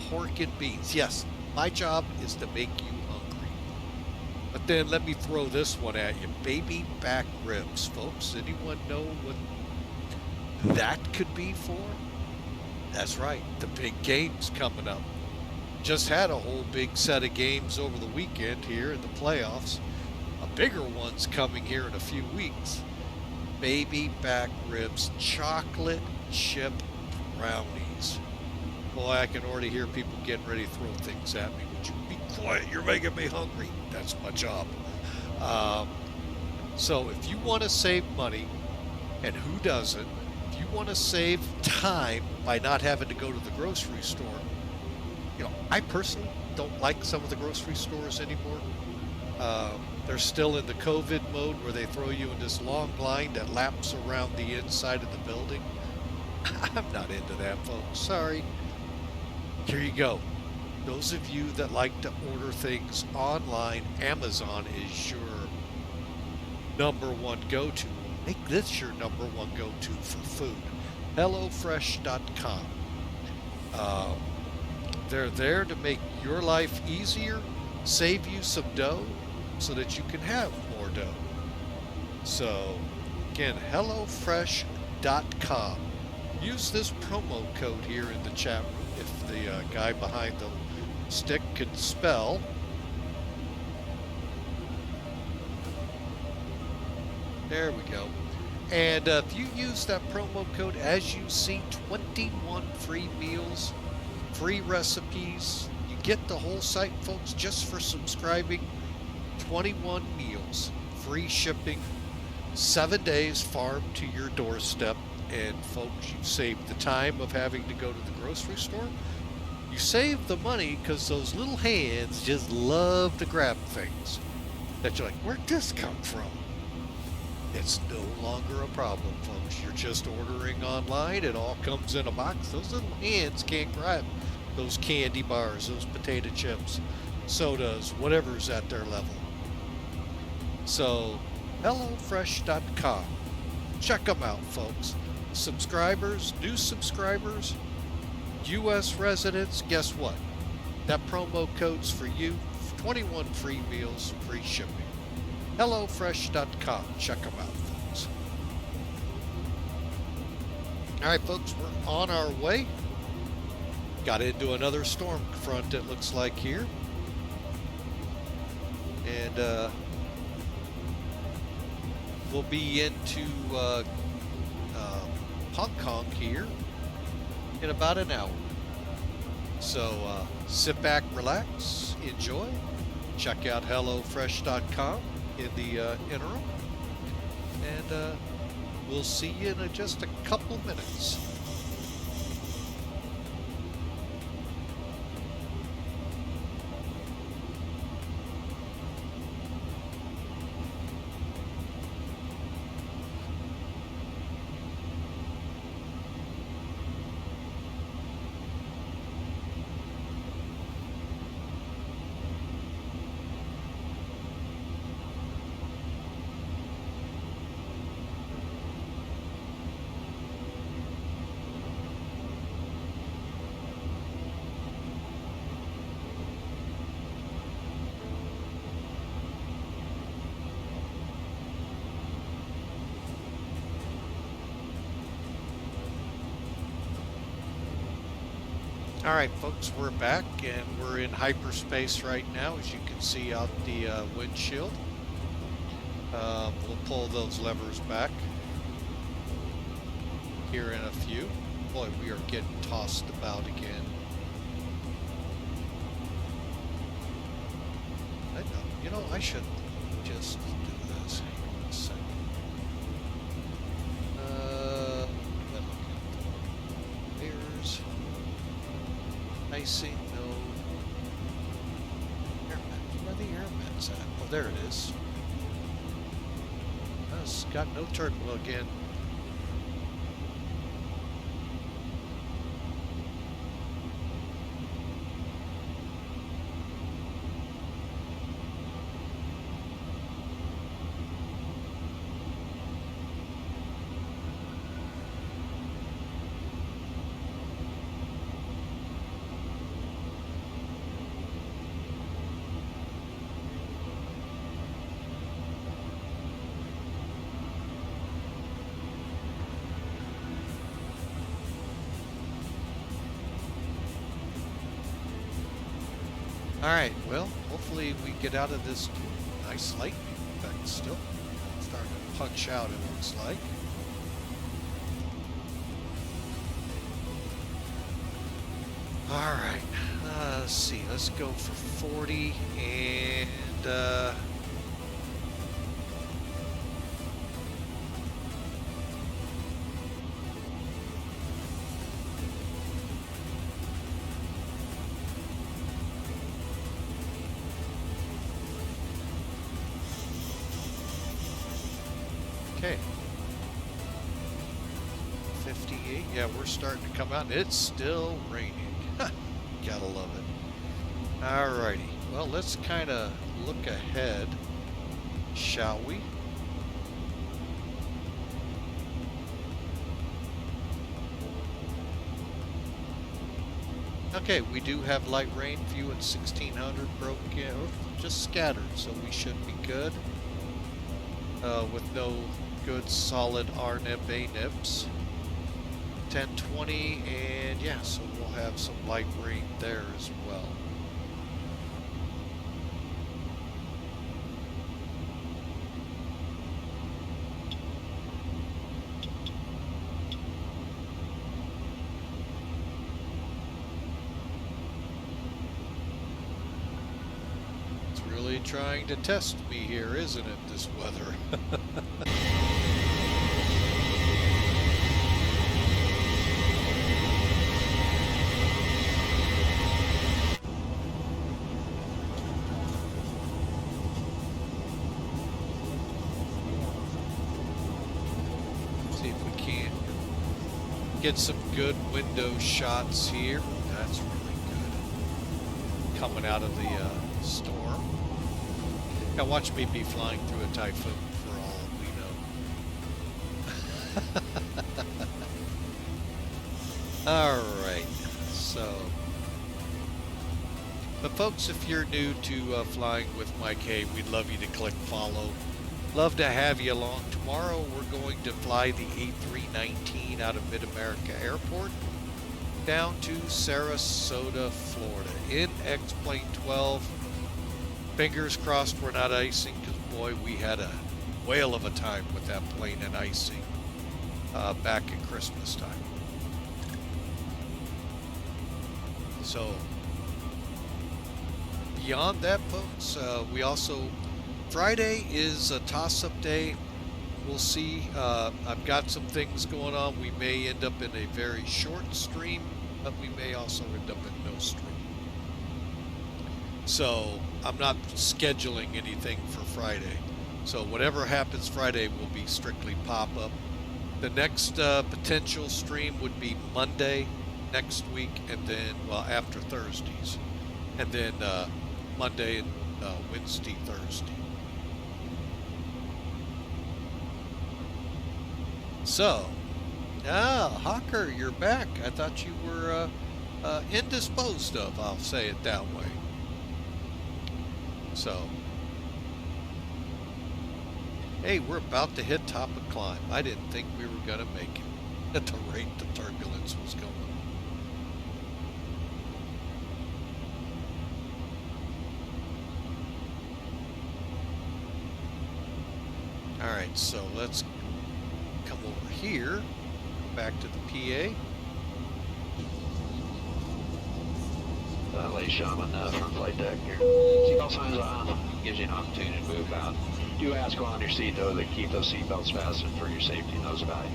pork and beans. Yes, my job is to make you hungry. But then let me throw this one at you. Baby back ribs, folks. Anyone know what that could be for? That's right, the big game's coming up. Just had a whole big set of games over the weekend here in the playoffs. A bigger one's coming here in a few weeks. Baby back ribs, chocolate chip brownies. Boy, I can already hear people getting ready to throw things at me. Would you be quiet? You're making me hungry. That's my job. So if you want to save money, and who doesn't, if you want to save time by not having to go to the grocery store, you know, I personally don't like some of the grocery stores anymore. They're still in the COVID mode where they throw you in this long line that laps around the inside of the building. I'm not into that, folks. Sorry. Here you go. Those of you that like to order things online, Amazon is your #1 go-to. Make this your #1 go-to for food. HelloFresh.com. They're there to make your life easier, save you some dough, so that you can have more dough. So, again, HelloFresh.com. Use this promo code here in the chat room if the guy behind the stick can spell. There we go. And if you use that promo code, as you see, 21 free meals free recipes. You get the whole site, folks, just for subscribing. 21 meals, free shipping, 7 days farmed to your doorstep. And folks, you save the time of having to go to the grocery store. You save the money because those little hands just love to grab things that you're like, where'd this come from? It's no longer a problem, folks. You're just ordering online. It all comes in a box. Those little hands can't grab those candy bars, those potato chips, sodas, whatever's at their level. So, HelloFresh.com. Check them out, folks. Subscribers, new subscribers, U.S. residents, guess what? That promo code's for you. 21 free meals, free shipping. HelloFresh.com. Check them out, folks. All right, folks, we're on our way. Got into another storm front, it looks like here. And we'll be into Hong Kong here in about an hour. So sit back, relax, enjoy. Check out HelloFresh.com in the interim. And we'll see you in just a couple minutes. All right, folks, we're back, and we're in hyperspace right now, as you can see out the windshield. We'll pull those levers back here in a few. Boy, we are getting tossed about again. I know, you know, I should just do this. Hang on a second. Mirrors. Icing, no air vents. Where are the air vents at? Oh, there it is. Oh, it's got no turbo again. Alright, well, hopefully we get out of this nice lightning effect still. Starting to punch out, it looks like. Alright, let's see, let's go for 40 and okay. 58. Yeah, we're starting to come out, and it's still raining. Gotta love it. Alrighty. Well, let's kind of look ahead, shall we? Okay, we do have light rain, view at 1600, broke in, just scattered, so we should be good. With no good solid RNIP, ANIPs. 1020, and yeah, so we'll have some light rain there as well. really trying to test me here, isn't it, this weather? See if we can get some good window shots here. That's really good. Coming out of the storm. Now watch me be flying through a typhoon for all we know. All right, so. But folks, if you're new to flying with Mike Hay, we'd love you to click follow. Love to have you along. Tomorrow we're going to fly the A319 out of Mid-America Airport down to Sarasota, Florida in X-Plane12. Fingers crossed we're not icing, because boy, we had a whale of a time with that plane and icing back at Christmas time. So beyond that, folks, we also, Friday is a toss-up day. We'll see. I've got some things going on. We may end up in a very short stream, but we may also end up in no stream. So I'm not scheduling anything for Friday. So whatever happens Friday will be strictly pop-up. The next potential stream would be Monday next week, and then, well, after Thursdays. And then Monday and Wednesday, Thursday. So, Hawker, you're back. I thought you were indisposed of, I'll say it that way. So, hey, we're about to hit top of climb. I didn't think we were going to make it at the rate the turbulence was going. All right, so let's come over here, back to the PA. Lay Shaman from flight deck here. Seatbelt signs on. Gives you an opportunity to move out. Do ask on your seat, though, to keep those seatbelts fastened for your safety and those about you.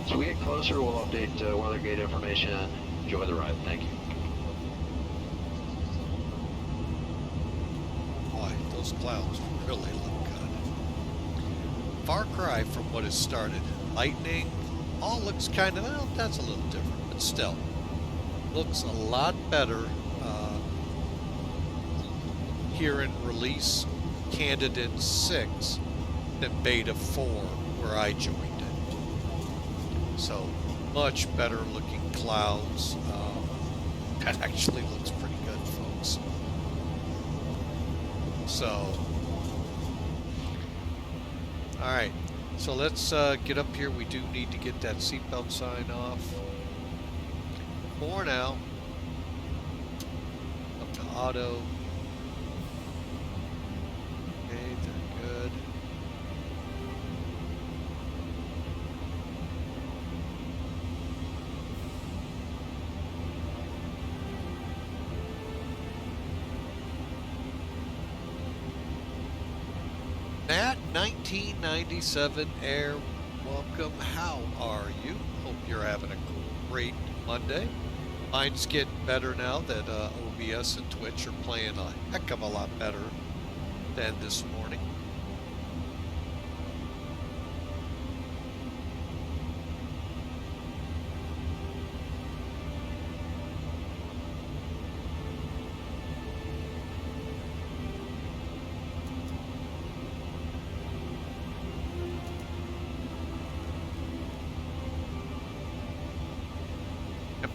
As we get closer, we'll update weather gate information. Enjoy the ride. Thank you. Boy, those clouds really look good. Far cry from what has started. Lightning, all looks kind of, well, that's a little different, but still. Looks a lot better here in release candidate 6 than beta 4 where I joined it. So much better looking clouds. That actually looks pretty good, folks. So, all right, so let's get up here. We do need to get that seatbelt sign off. For now, up to auto. Okay, they're good. Matt 1997 Air, welcome. How are you? Hope you're having a great Monday. Mine's getting better now that OBS and Twitch are playing a heck of a lot better than this morning.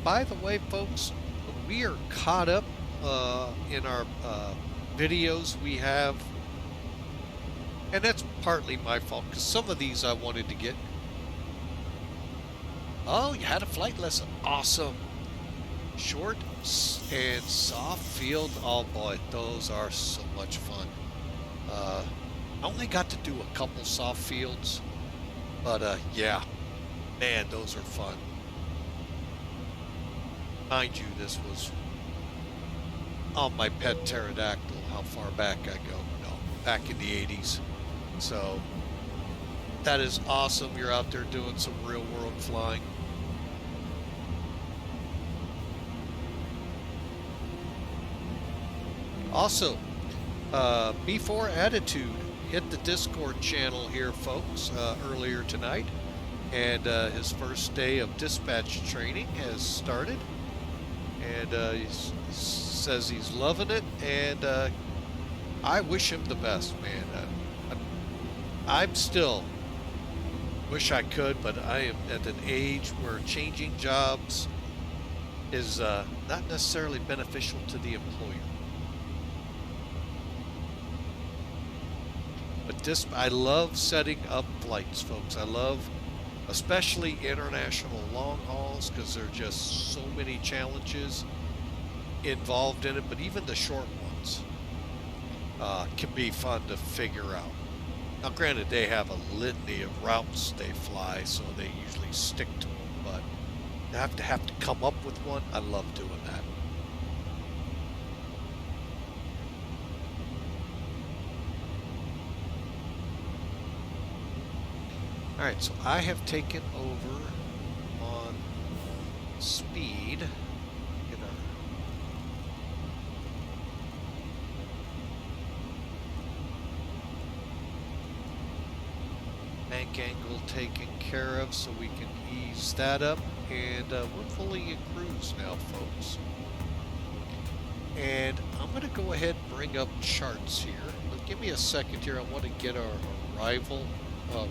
By the way, folks, we are caught up in our videos we have, and that's partly my fault because some of these I wanted to get. Oh, you had a flight lesson. Awesome. Short and soft field. Oh boy, those are so much fun. I only got to do a couple soft fields, but yeah, man, those are fun. Mind you, this was on my pet pterodactyl. How far back I go? No, back in the 80s. So that is awesome. You're out there doing some real world flying. Also, B4 Attitude hit the Discord channel here, folks, earlier tonight, and his first day of dispatch training has started, and he says he's loving it, and I wish him the best, man. I'm still wish I could, but I am at an age where changing jobs is not necessarily beneficial to the employer. But I love setting up flights, folks. I love especially international long hauls, because there are just so many challenges involved in it, but even the short ones can be fun to figure out. Now granted, they have a litany of routes they fly, so they usually stick to them, but to have to come up with one, I love doing that. Alright, so I have taken over on speed. Get our bank angle taken care of, so we can ease that up, and we're fully in cruise now, folks. And I'm going to go ahead and bring up charts here, but give me a second here. I want to get our arrival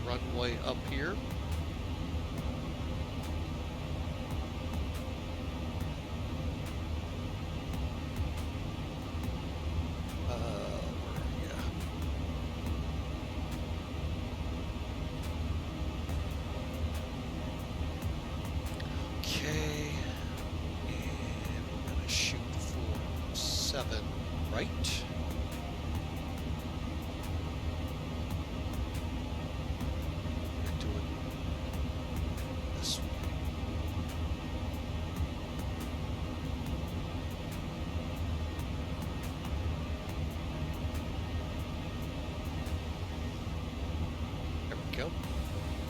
runway up here. Okay, and we're going to shoot for 7 right.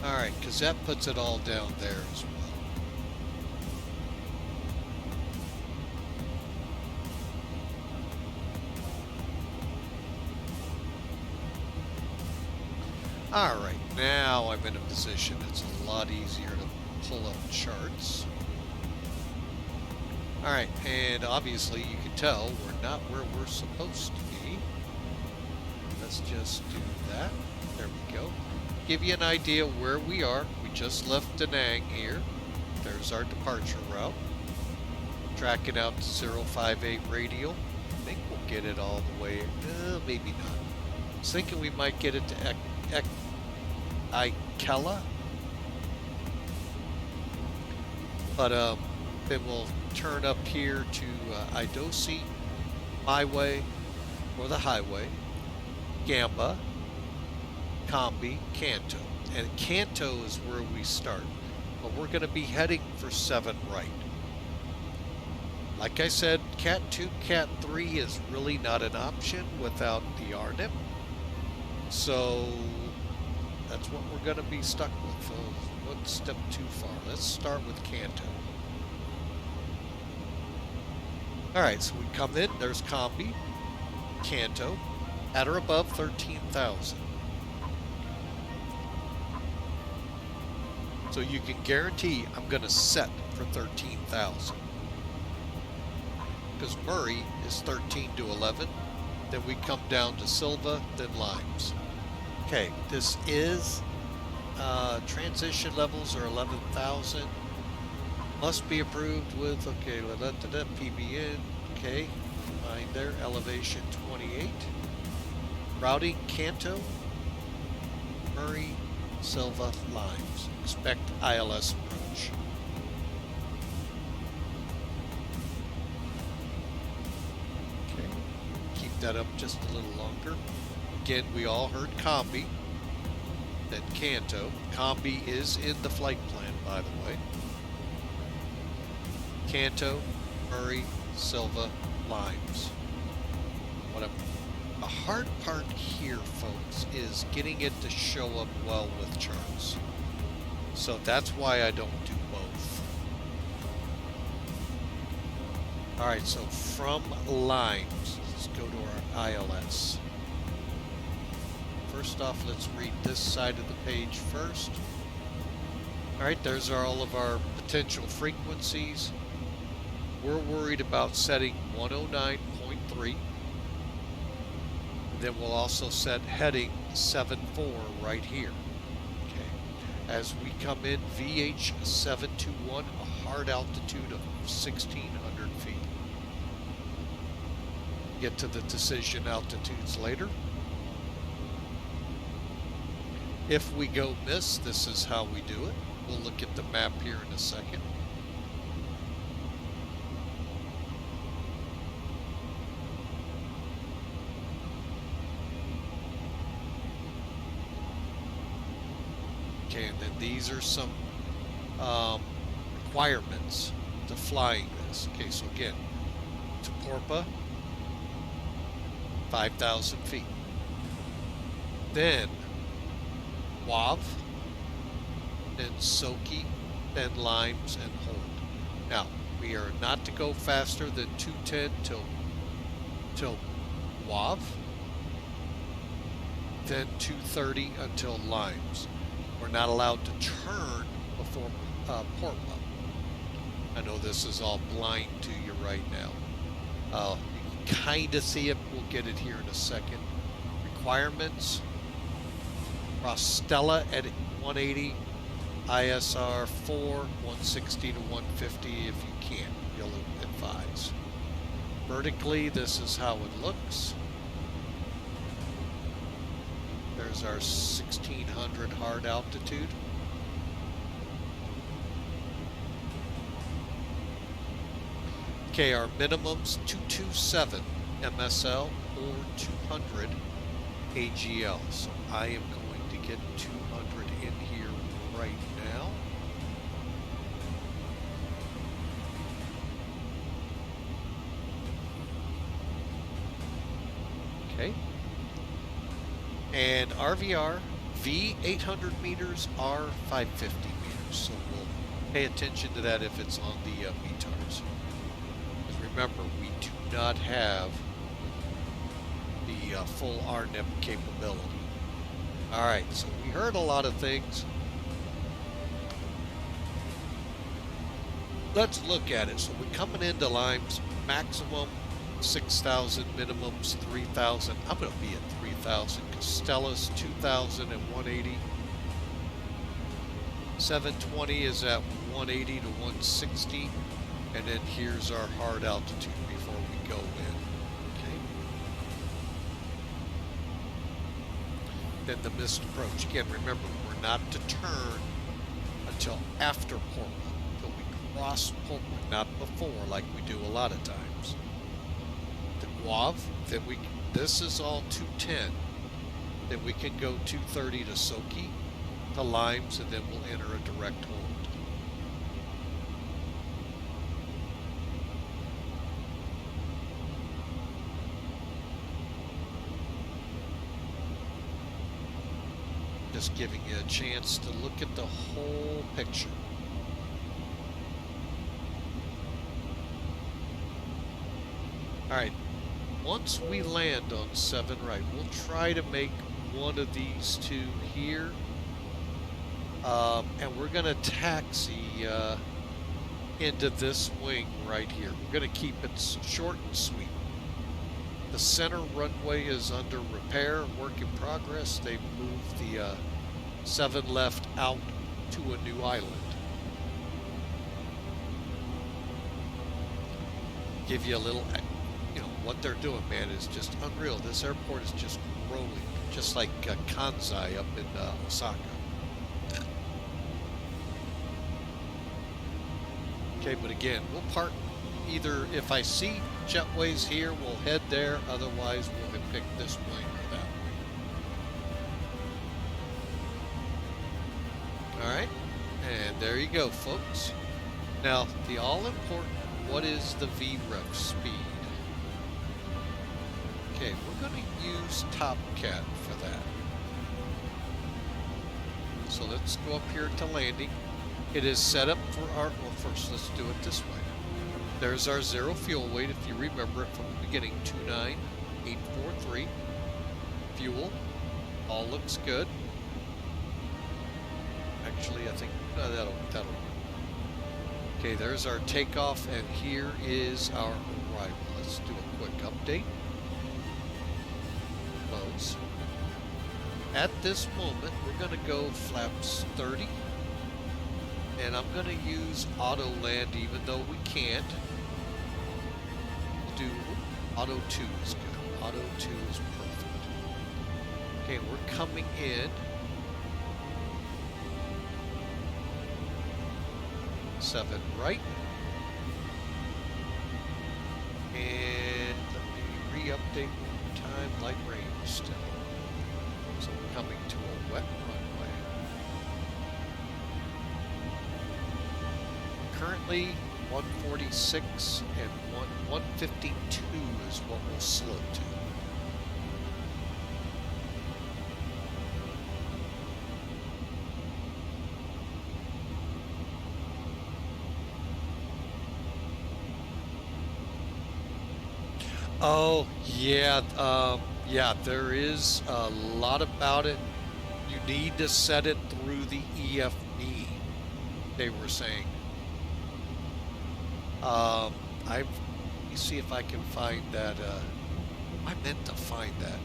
Alright, because that puts it all down there as well. Alright, now I'm in a position it's a lot easier to pull up charts. Alright, and obviously you can tell we're not where we're supposed to be. Let's just do that. There we go. Give you an idea where we are. We just left Da Nang here. There's our departure route. Tracking out to 058 radial. I think we'll get it all the way. Maybe not. I was thinking we might get it to Ikela. But then we'll turn up here to Idosi, my way, or the highway, Gamba, Combi, Kanto. And Kanto is where we start. But we're going to be heading for 7 right. Like I said, Cat 2, Cat 3 is really not an option without the RNIP. So that's what we're going to be stuck with. So one step too far. Let's start with Kanto. Alright, so we come in, there's Combi, Kanto, at or above 13,000. So you can guarantee I'm going to set for 13,000. Because Murray is 13 to 11. Then we come down to Silva, then Limes. Okay, this is transition levels are 11,000. Must be approved with, okay, PBN, okay, fine there, elevation 28. Routing Kanto, Murray, Silva, Limes. Expect ILS approach. Okay, keep that up just a little longer. Again, we all heard Combi, then Kanto. Combi is in the flight plan, by the way. Kanto, Murray, Silva, Limes. a hard part here, folks, is getting it to show up well with charts. So that's why I don't do both. Alright, so from lines, let's go to our ILS. First off, let's read this side of the page first. Alright, there's all of our potential frequencies. We're worried about setting 109.3. Then we'll also set heading 74 right here. Okay. As we come in, VH721, a hard altitude of 1,600 feet. Get to the decision altitudes later. If we go miss, this is how we do it. We'll look at the map here in a second. Okay, and then these are some requirements to flying this. Okay, so again, to Porpa, 5,000 feet. Then Wav, then Soki, then Limes, and Hold. Now, we are not to go faster than 210 till Wav, then 230 until Limes. We're not allowed to turn before Porpa. I know this is all blind to you right now. You can kind of see it. We'll get it here in a second. Requirements. Rostella at 180. ISR 4, 160 to 150 if you can. You'll advise. Vertically, this is how it looks. There's our 1,600 hard altitude. Okay, our minimum's 227 MSL or 200 AGL. So I am going to get 200 in here right now. Okay. And RVR, V 800 meters, R 550 meters. So we'll pay attention to that if it's on the VTARs. Because remember, we do not have the full RNIP capability. Alright, so we heard a lot of things. Let's look at it. So we're coming into Limes, maximum 6,000, minimums 3,000. I'm going to be at 3,000. Costella's 2,000 and 180. 720 is at 180 to 160. And then here's our hard altitude before we go in. Okay. Then the missed approach. Again, remember, we're not to turn until after Portland. Until we cross Portland, not before like we do a lot of times. The Guav, then this is all 210. Then we can go 230 to Soki, to Limes, and then we'll enter a direct hold. Just giving you a chance to look at the whole picture. Alright, once we land on 7 right, we'll try to make one of these two here. And we're going to taxi into this wing right here. We're going to keep it short and sweet. The center runway is under repair, work in progress. They've moved the 7 left out to a new island. Give you a little, you know, what they're doing, man, is just unreal. This airport is just growing, just like Kansai up in Osaka. Okay, but again, we'll park either, if I see jetways here, we'll head there. Otherwise, we'll pick this wing or that wing. All right, and there you go, folks. Now, the all-important, what is the VREF speed? Okay, we're going to use TopCat for that. So let's go up here to landing. It is set up for our, well, first let's do it this way. There's our zero fuel weight, if you remember it from the beginning, 29843. Fuel, all looks good. Actually, I think that'll work. Okay, there's our takeoff, and here is our arrival. Let's do a quick update. Close. At this moment, we're going to go flaps 30, and I'm going to use auto land even though we can't. Do auto 2 is good. Auto 2 is perfect. Okay, we're coming in. 7 right. And let me re-update one time. Light rain still. So we're coming to a wet runway. Currently 146 and 152 is what we'll slow to. Oh, yeah, yeah, there is a lot about it. You need to set it through the EFB, they were saying. Let me see if I can find that, I meant to find that.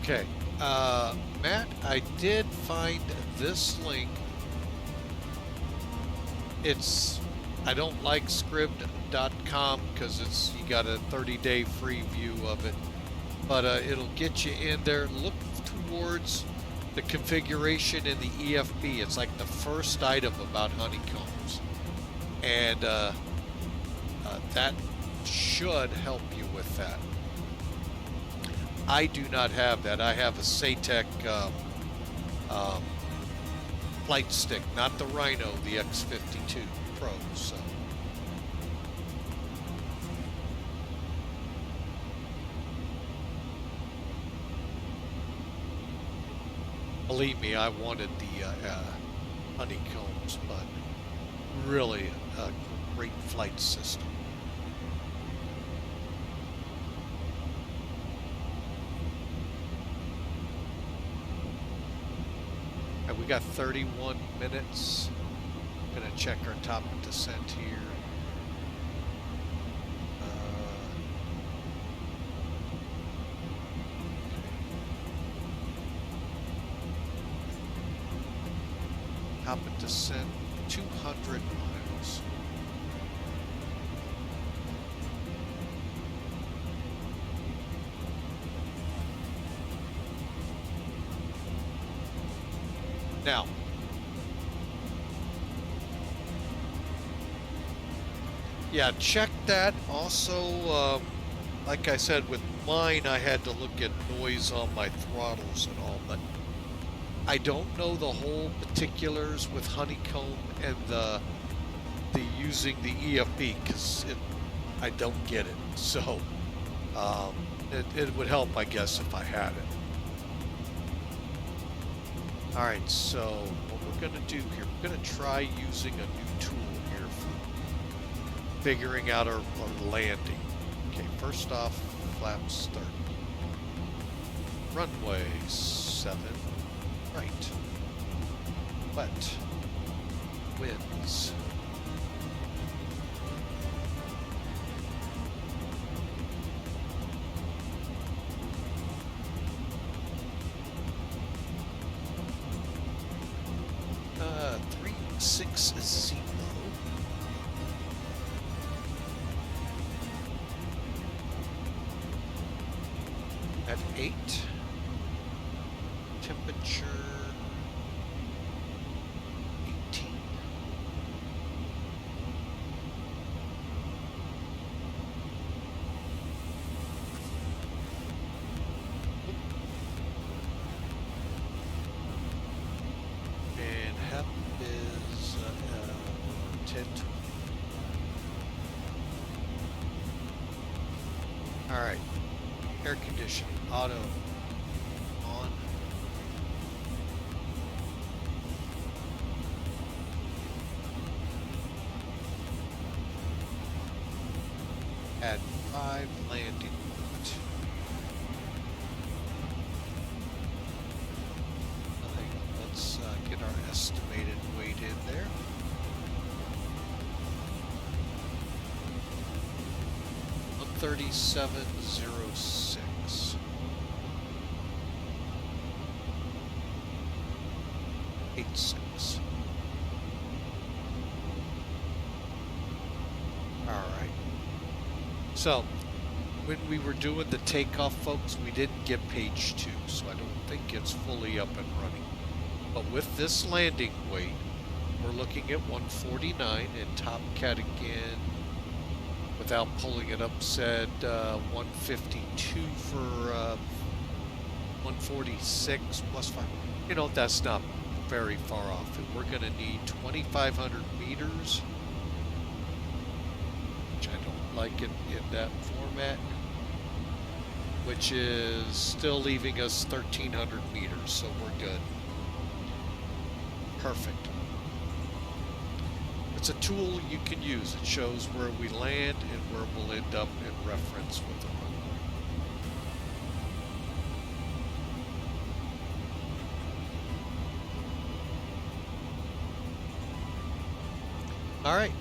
Okay, Matt, I did find this link. It's, I don't like scribd.com because it's, you got a 30-day free view of it, but it'll get you in there. Look towards the configuration in the EFB. It's like the first item about honeycombs, and that should help you with that. I do not have that. I have a Saitek flight stick, not the Rhino, the X-52 Pro. So, believe me, I wanted the honeycombs, but really a great flight system. We got 31 minutes. I'm gonna check our top descent here. Top of descent 200 miles. Now, yeah, check that. Also, like I said, with mine, I had to look at noise on my throttles and all, but I don't know the whole particulars with honeycomb and the using the EFB, because I don't get it. So it would help, I guess, if I had it. All right, so what we're going to do here, we're going to try using a new tool here for figuring out our landing. Okay, first off, flaps 30. Runway 7 right. Wet. Winds. 6 Zibo. At 8. Temperature 18. And HEP is 10. All right. Air conditioning, auto, on. At 5, landing weight. Let's get our estimated weight in there. $137.06. 86. All right. So, when we were doing the takeoff, folks, we didn't get page 2, so I don't think it's fully up and running. But with this landing weight, we're looking at 149, and Top Cat again, without pulling it up, said 152 for 146 plus 5. You know, that's not very far off. And we're going to need 2,500 meters, which I don't like it in that format, which is still leaving us 1,300 meters, so we're good. Perfect. It's a tool you can use. It shows where we land and where we'll end up in reference with the runway. All right.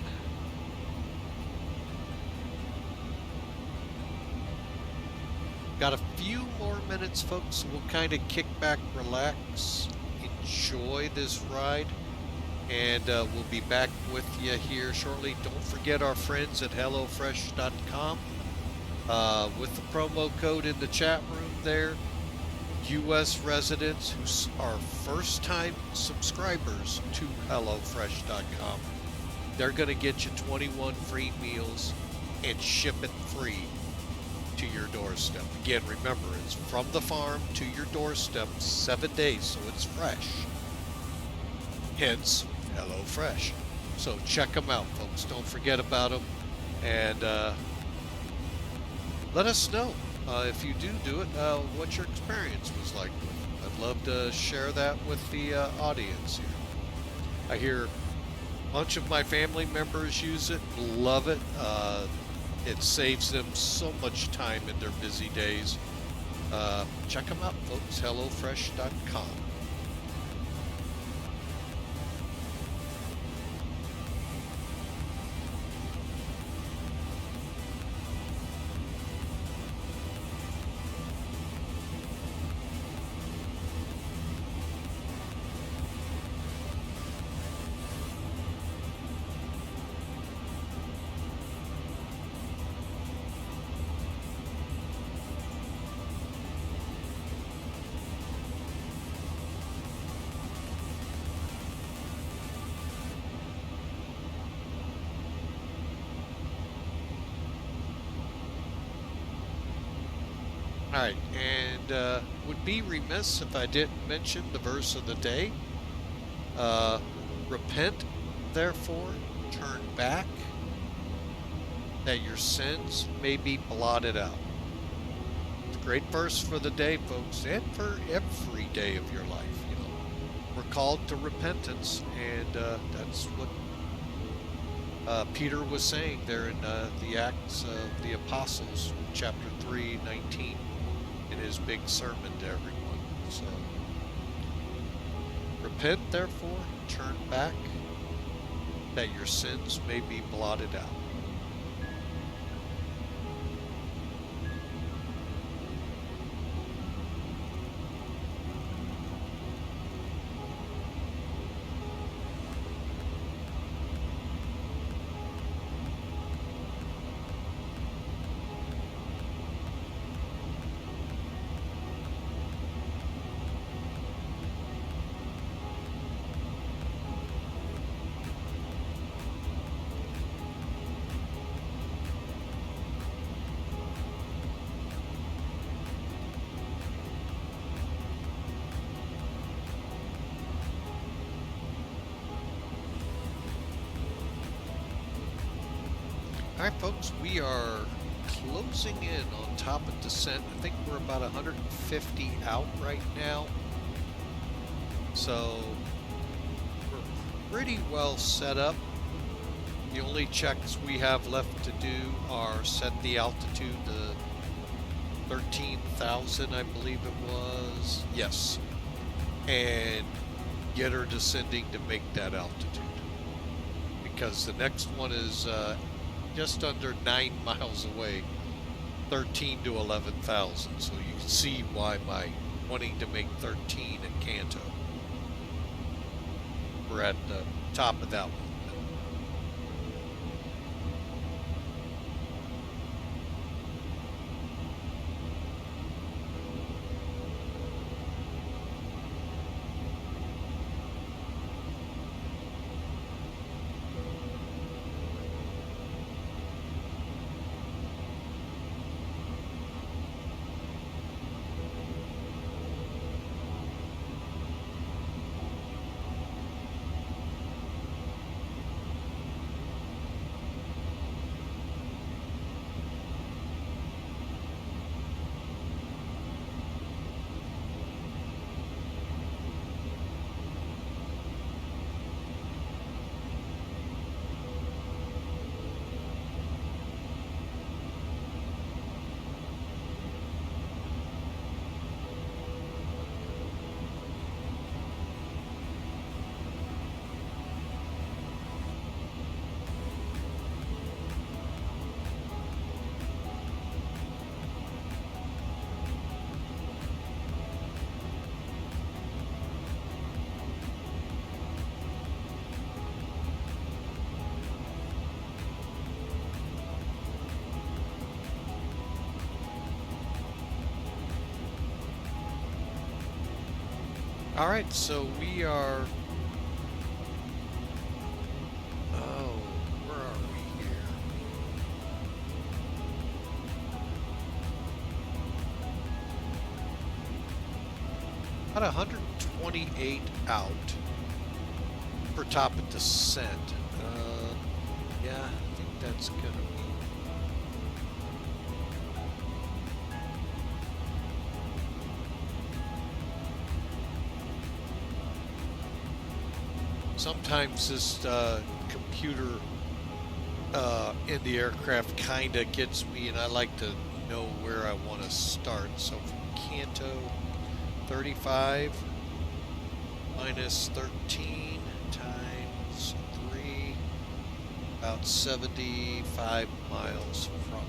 Got a few more minutes, folks, so we'll kind of kick back, relax, enjoy this ride, and we'll be back with you here shortly. Don't forget our friends at HelloFresh.com. With the promo code in the chat room there, U.S. residents who are first-time subscribers to HelloFresh.com, they're going to get you 21 free meals and ship it free to your doorstep. Again, remember, it's from the farm to your doorstep, 7 days, so it's fresh. Hence, HelloFresh. So check them out, folks. Don't forget about them. And let us know if you do it, what your experience was like with it. I'd love to share that with the audience here. I hear a bunch of my family members use it, love it. It saves them so much time in their busy days. Check them out, folks. HelloFresh.com. Alright, and would be remiss if I didn't mention the verse of the day. Repent, therefore, turn back, that your sins may be blotted out. It's a great verse for the day, folks, and for every day of your life. You know, we're called to repentance, and that's what Peter was saying there in the Acts of the Apostles, chapter 3:19. In his big sermon to everyone. So, repent, therefore, turn back, that your sins may be blotted out. Alright folks, we are closing in on top of descent. I think we're about 150 out right now. So we're pretty well set up. The only checks we have left to do are set the altitude to 13,000, I believe it was. Yes. And get her descending to make that altitude. Because the next one is just under 9 miles away, 13 to 11,000. So you can see why my wanting to make 13 in Kanto. We're at the top of that one. All right, so we are. Oh, where are we here? About 128 out for top of descent. Yeah, I think that's gonna be. Sometimes this computer in the aircraft kind of gets me, and I like to know where I want to start. So from Kanto, 35 minus 13 times 3, about 75 miles from there.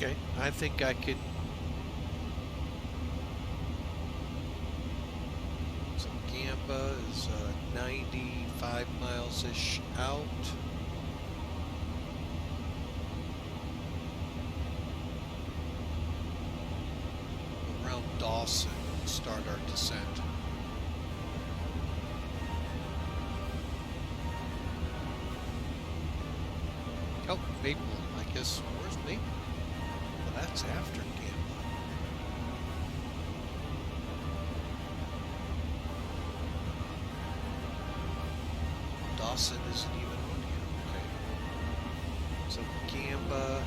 Okay, I think I could. So Gamba is 95 miles-ish out. Around Dawson, we'll start our descent. Oh, Maple, I guess. Where's Maple? That's after Gamba. Dawson isn't even on here. Okay. So Gamba.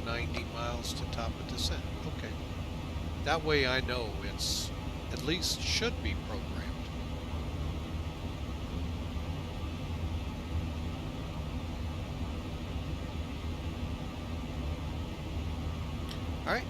90 miles to top of descent. Okay. That way I know it's at least should be programmed. All right.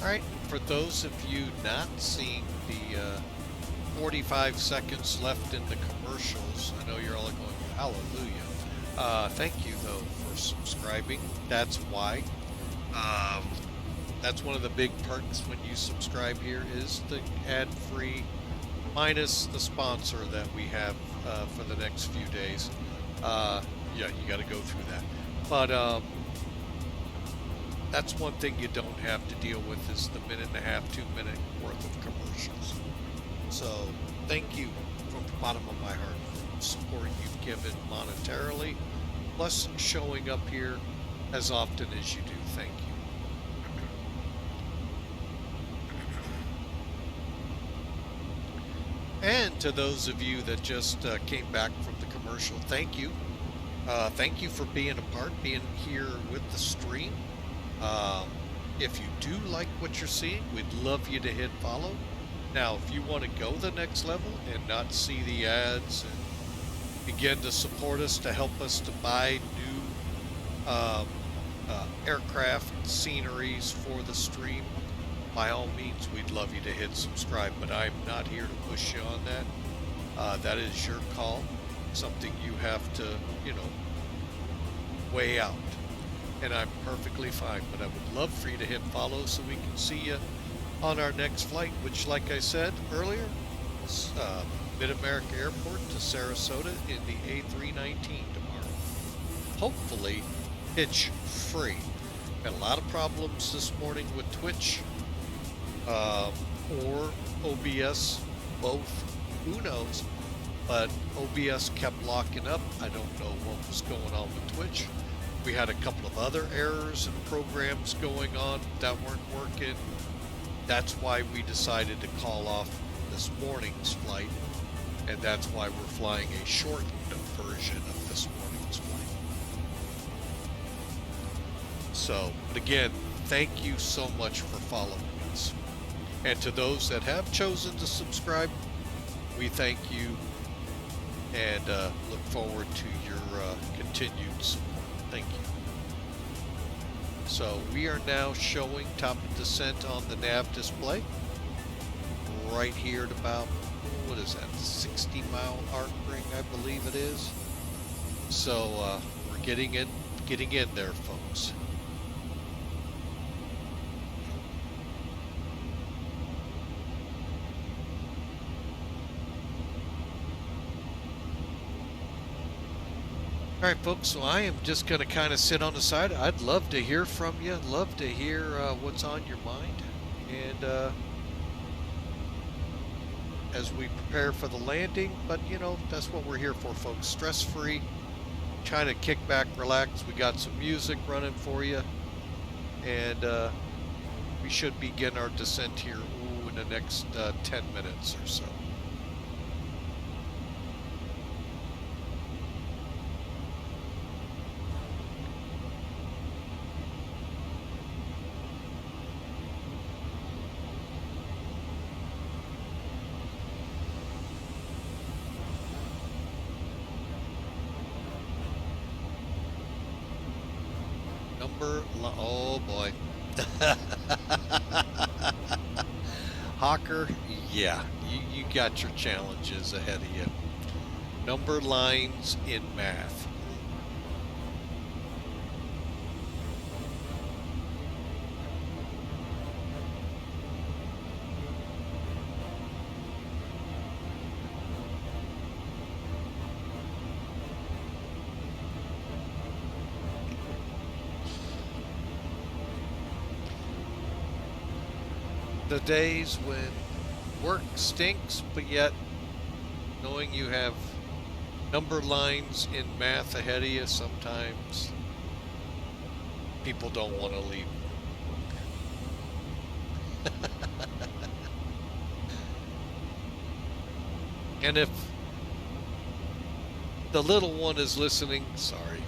All right, for those of you not seeing the 45 seconds left in the commercials, I know you're all going, hallelujah. Thank you, though, for subscribing. That's why. That's one of the big perks when you subscribe here is the ad-free minus the sponsor that we have for the next few days. Yeah, you got to go through that. But that's one thing you don't have to deal with is the 1.5, 2 minute worth of commercials. So thank you from the bottom of my heart for the support you've given monetarily, plus showing up here as often as you do. Thank you. And to those of you that just came back from the commercial, thank you. Thank you for being a part, being here with the stream. If you do like what you're seeing, we'd love you to hit follow. Now, if you want to go the next level and not see the ads and begin to support us to help us to buy new aircraft sceneries for the stream, by all means, we'd love you to hit subscribe, but I'm not here to push you on that. That is your call, something you have to, weigh out. And I'm perfectly fine, but I would love for you to hit follow so we can see you on our next flight, which, like I said earlier, is Mid-America Airport to Sarasota in the A319 tomorrow. Hopefully, hitch-free. Had a lot of problems this morning with Twitch or OBS, both. Who knows? But OBS kept locking up. I don't know what was going on with Twitch. We had a couple of other errors and programs going on that weren't working. That's why we decided to call off this morning's flight, and that's why we're flying a shortened version of this morning's flight. So, but again, thank you so much for following us. And to those that have chosen to subscribe, we thank you and look forward to your continued support. Thank you. So we are now showing top of descent on the nav display. Right here at about, what is that, 60-mile arc ring, I believe it is. So we're getting in there, folks. All right, folks, so I am just going to kind of sit on the side. I'd love to hear from you. Love to hear what's on your mind. And as we prepare for the landing, but you know, that's what we're here for, folks. Stress-free, trying to kick back, relax. We got some music running for you, and we should begin our descent here in the next 10 minutes or so. Oh boy. Hawker, yeah, you got your challenges ahead of you. Number lines in math. The days when work stinks, but yet knowing you have number lines in math ahead of you, sometimes people don't want to leave. And if the little one is listening, sorry.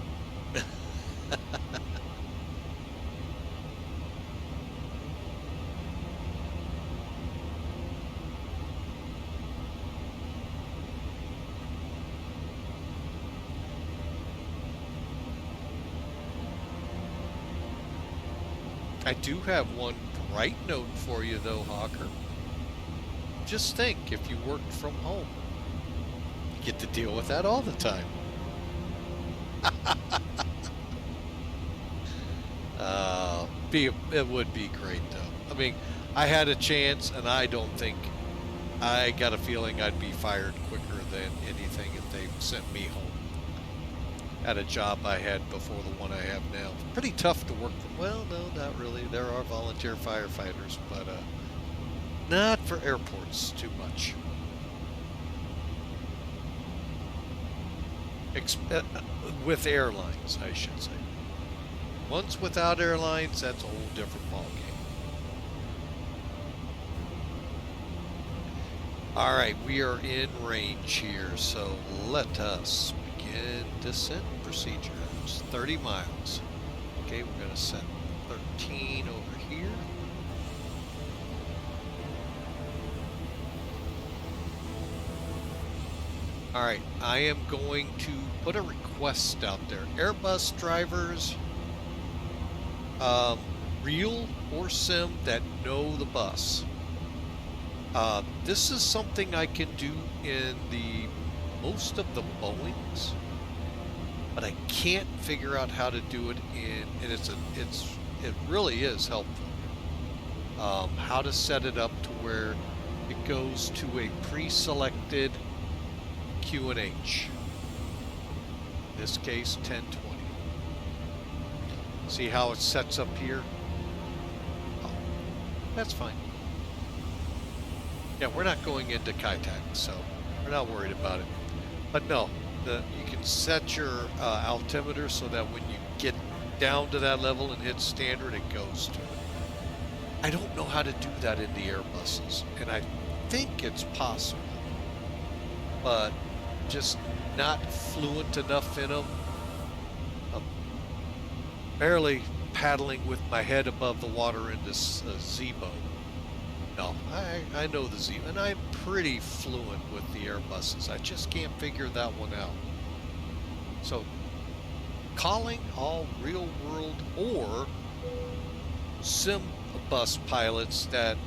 I do have one bright note for you though, Hawker. Just think, if you worked from home, you get to deal with that all the time. It would be great though. I mean, I had a chance, and I got a feeling I'd be fired quicker than anything if they sent me home at a job I had before the one I have now. It's pretty tough to work from. Well, no, not really. There are volunteer firefighters, but not for airports too much. With airlines, I should say. Once without airlines, that's a whole different ballgame. All right, we are in range here, so let us begin descent procedure. It's 30 miles. Okay, we're going to set 13 over here. All right, I am going to put a request out there. Airbus drivers, real or sim, that know the bus. This is something I can do in the most of the Boeings, but I can't figure out how to do it in, and it really is helpful. How to set it up to where it goes to a pre-selected QNH. In this case, 1020. See how it sets up here? Oh, that's fine. Yeah, we're not going into Saitek, so we're not worried about it. But no, you can set your altimeter so that when you get down to that level and hit standard, it goes to it. I don't know how to do that in the Airbuses, and I think it's possible, but just not fluent enough in them. Barely paddling with my head above the water in this Zibo. No, I know the Zibo, and I'm pretty fluent with the Airbuses. I just can't figure that one out. So, calling all real-world or sim bus pilots that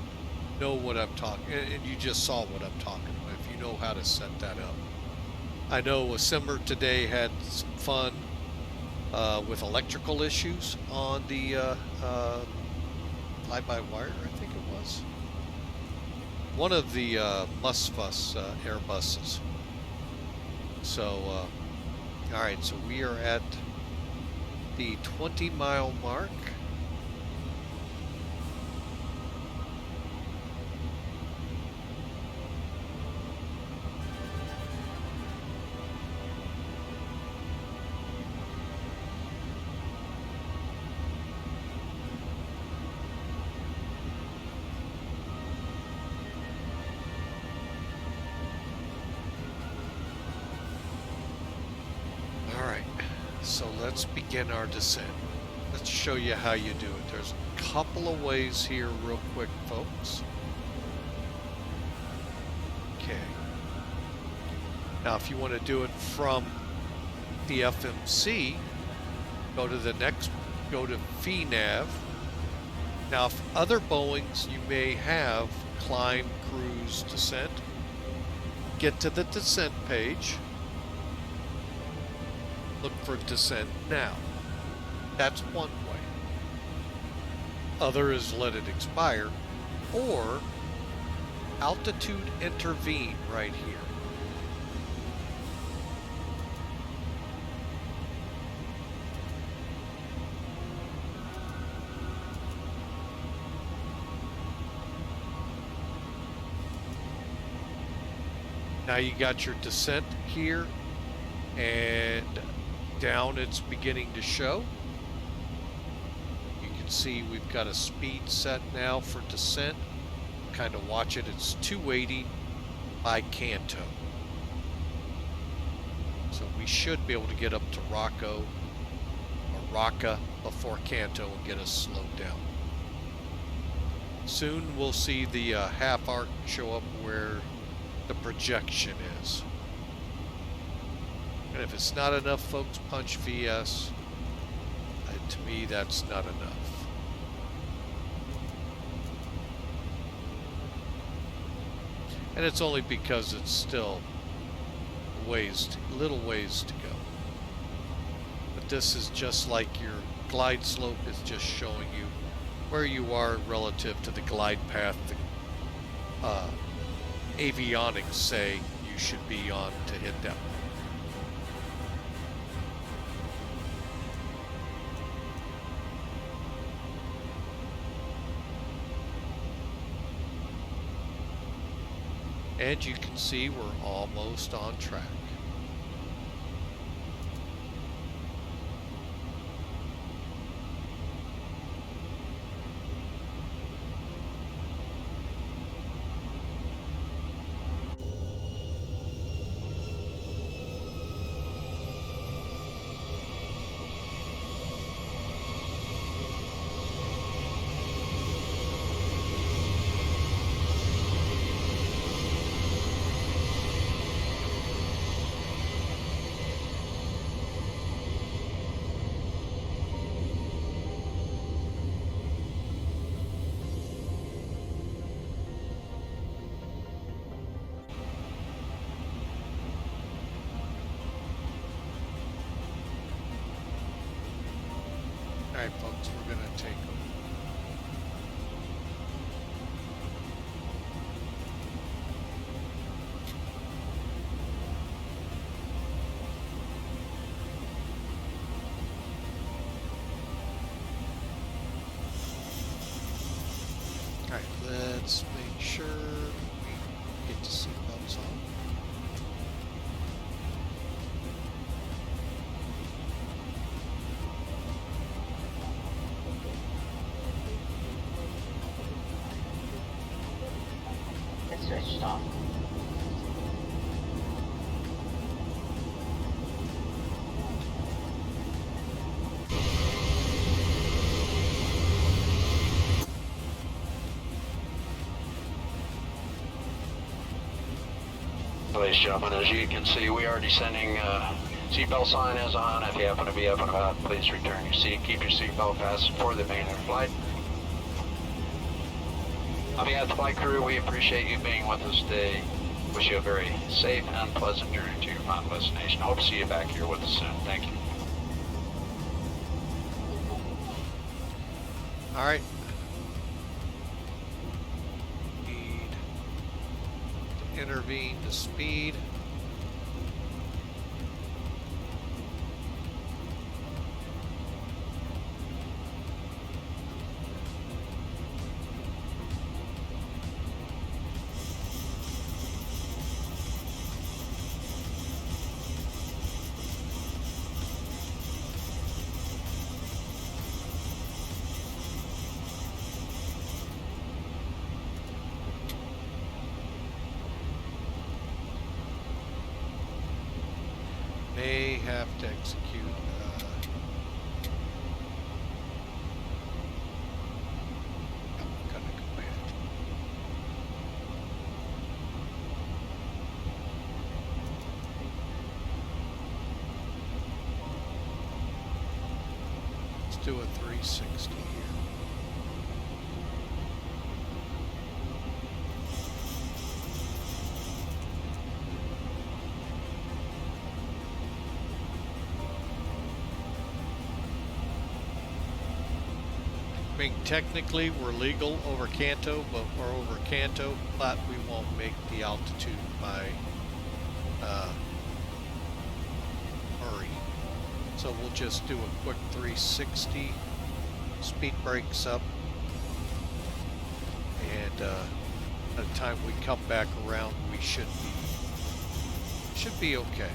know what I'm talking, and you just saw what I'm talking about, if you know how to set that up. I know a simmer today had some fun with electrical issues on the fly-by-wire, I think it was. One of the Musbus Airbuses. So, all right, so we are at the 20-mile mark. let's begin our descent. Let's show you how you do it. There's a couple of ways here real quick, folks. Okay. Now, if you want to do it from the FMC, go to the next, go to VNav. Now, if other Boeings you may have climb, cruise, descent, get to the descent page. Look for descent now. That's one way. Other is let it expire, or altitude intervene right here. Now you got your descent here, and down it's beginning to show. You can see we've got a speed set now for descent. Kind of watch it, it's 280 by Canto. So we should be able to get up to Rocco or Raqqa before Canto and get us slowed down. Soon we'll see the half arc show up where the projection is. And if it's not enough, folks, punch VS. To me, that's not enough. And it's only because it's still little ways to go. But this is just like your glide slope is just showing you where you are relative to the glide path the avionics say you should be on to hit them. And you can see we're almost on track. Alright folks, we're going to take over. Alright, let's make sure we get the seatbelts on. Switched off. Ladies and gentlemen, as you can see, we are descending. Seatbelt sign is on. If you happen to be up and about, please return your seat. Keep your seatbelt fastened for the remainder of the flight. On behalf of the flight crew, we appreciate you being with us today. Wish you a very safe and pleasant journey to your final destination. Hope to see you back here with us soon. Thank you. All right. Need to intervene to speed. May have to execute do a 360 here. I mean, technically we're legal over Kanto, or over Kanto, but we won't make the altitude by hurry. So we'll just do a quick 360, speed brakes up, and by the time we come back around, we should be okay.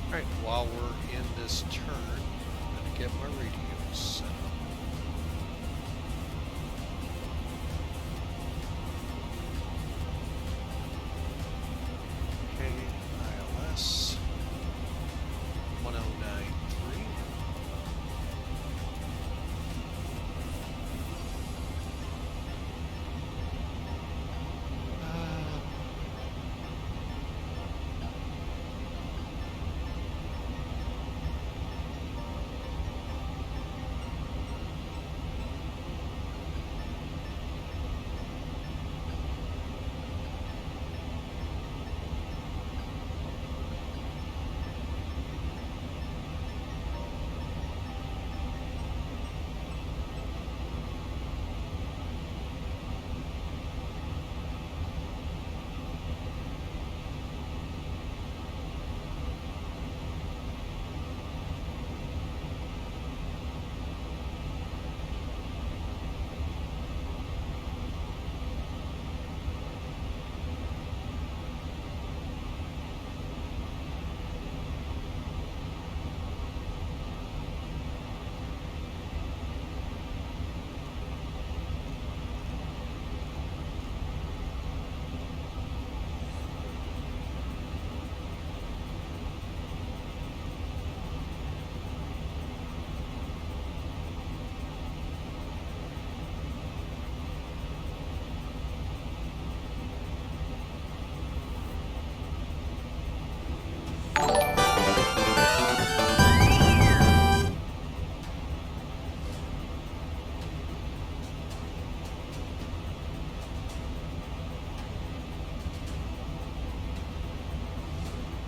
Alright, while we're in this turn, I'm going to get my radio set up. Okay, ILS 1093.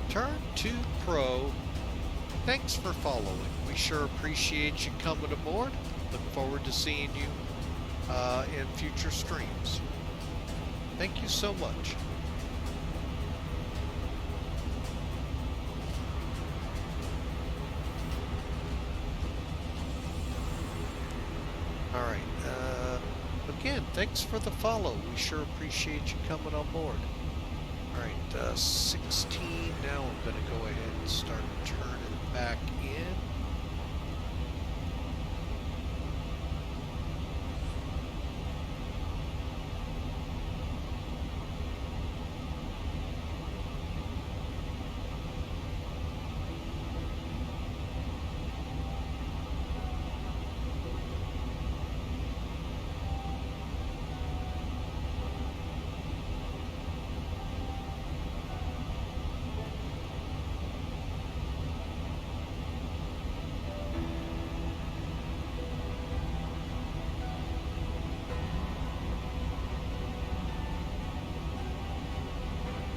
Turn 2 Pro, thanks for following. We sure appreciate you coming aboard. Look forward to seeing you in future streams. Thank you so much. Alright, again, thanks for the follow. We sure appreciate you coming on board. Alright, 16. Now I'm going to go ahead and start turning back in.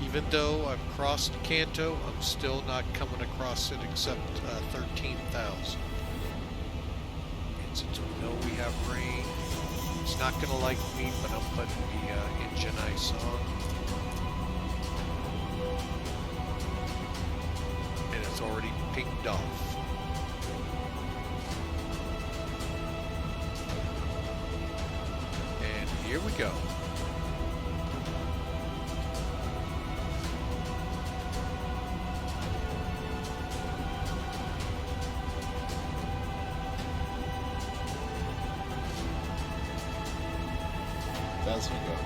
Even though I've crossed Kanto, I'm still not coming across it except 13,000. And since we know we have rain, it's not going to like me, but I'm putting the engine ice on. And it's already pinged off. And here we go. 1,000 to go.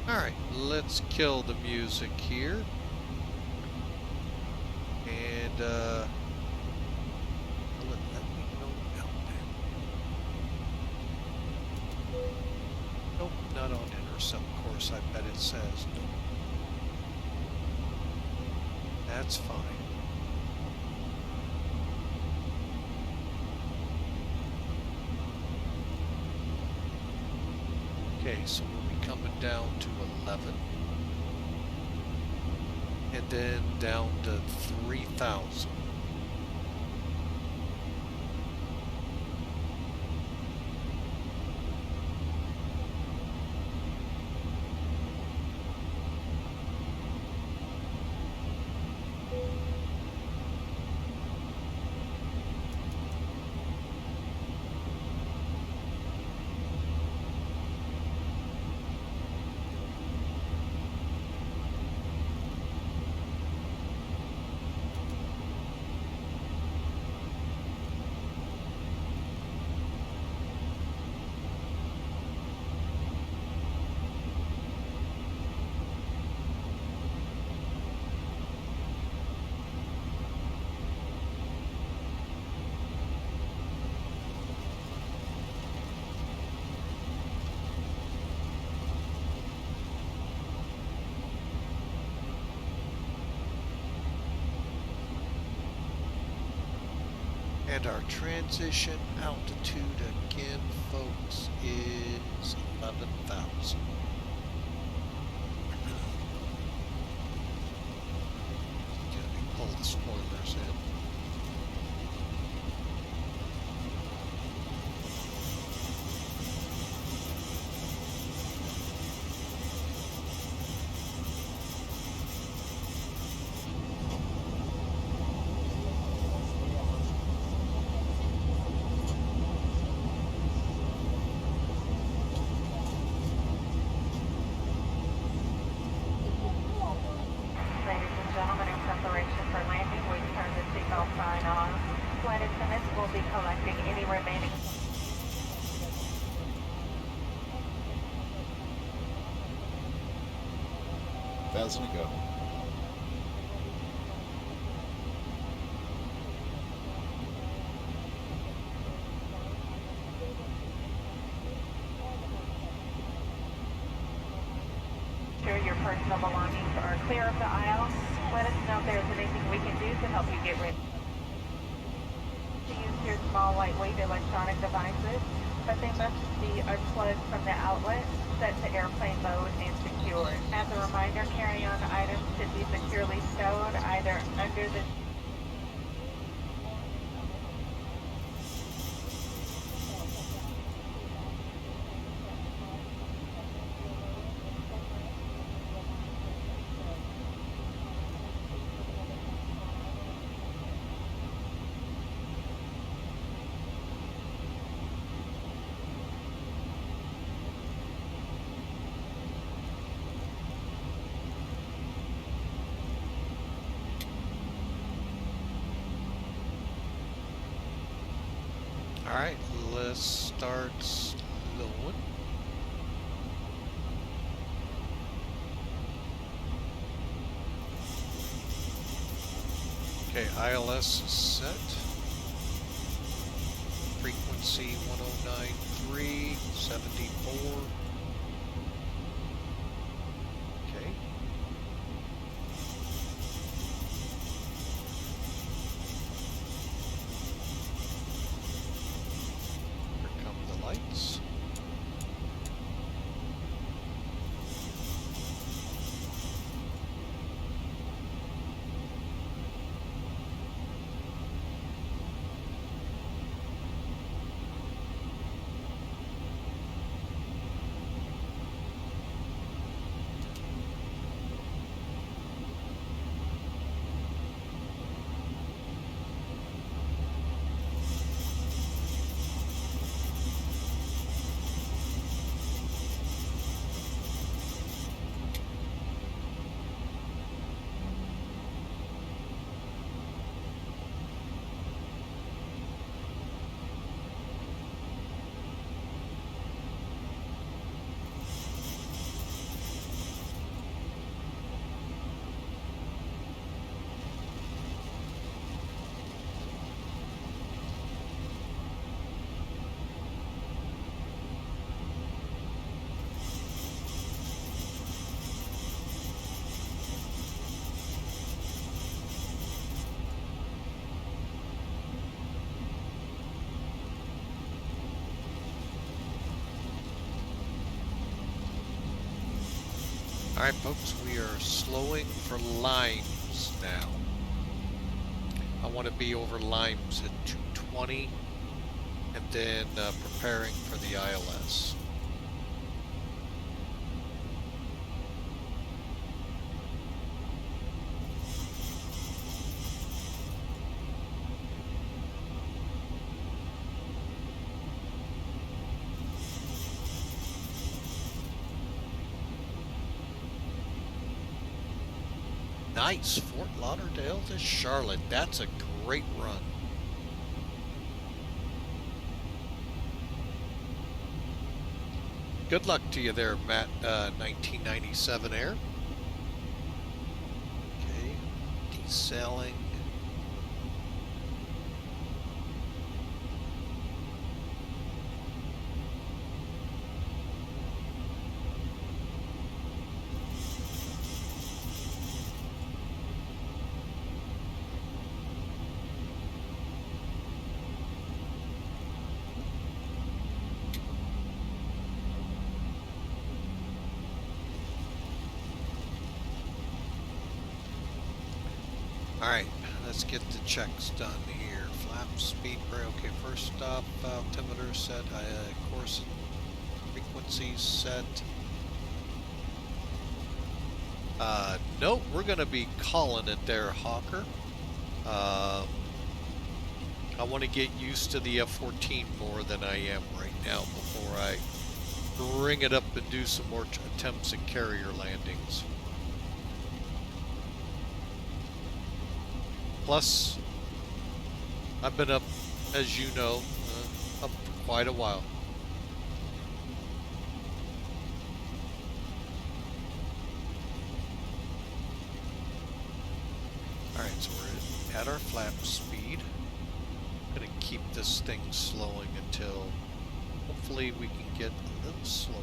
Alright, let's kill the music here. And, let me know out there. Nope, not on intercept course, I bet it says. Nope. That's fine. Okay, so we'll be coming down to 11. And then down to 3,000. And our transition altitude again, folks, is 11,000. Let me pull the spoilers in. Thousand to go. Sure your personal belongings are clear of the aisle. Let us know if there's anything we can do to help you get ready. To use your small, lightweight electronic devices, but they must be unplugged from the outlet, set to airplane mode, and secured. As a reminder, carry-on items should be securely stowed either under the Alright, let's start slowing. Okay, ILS is set. Frequency 1093, 74. Okay. Here come the lights. Alright folks, we are slowing for limes now. I want to be over limes at 220 and then preparing for the ILS. Nice, Fort Lauderdale to Charlotte. That's a great run. Good luck to you there, Matt, 1997 Air. Okay, deselling. Alright, let's get the checks done here. Flap speed brake. Okay, first stop, altimeter set, course frequency set. Nope, we're going to be calling it there, Hawker. I want to get used to the F-14 more than I am right now before I bring it up and do some more attempts at carrier landings. Plus, I've been up, as you know, up for quite a while. Alright, so we're at our flap speed. I'm going to keep this thing slowing until hopefully we can get a little slower.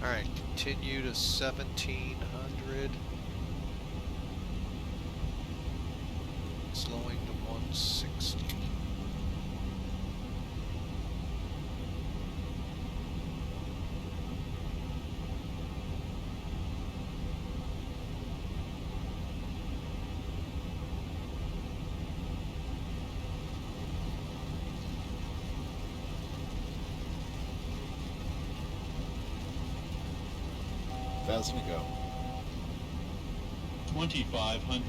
Alright, continue to 1700. Slowing to 160. Thousand to go. 2500.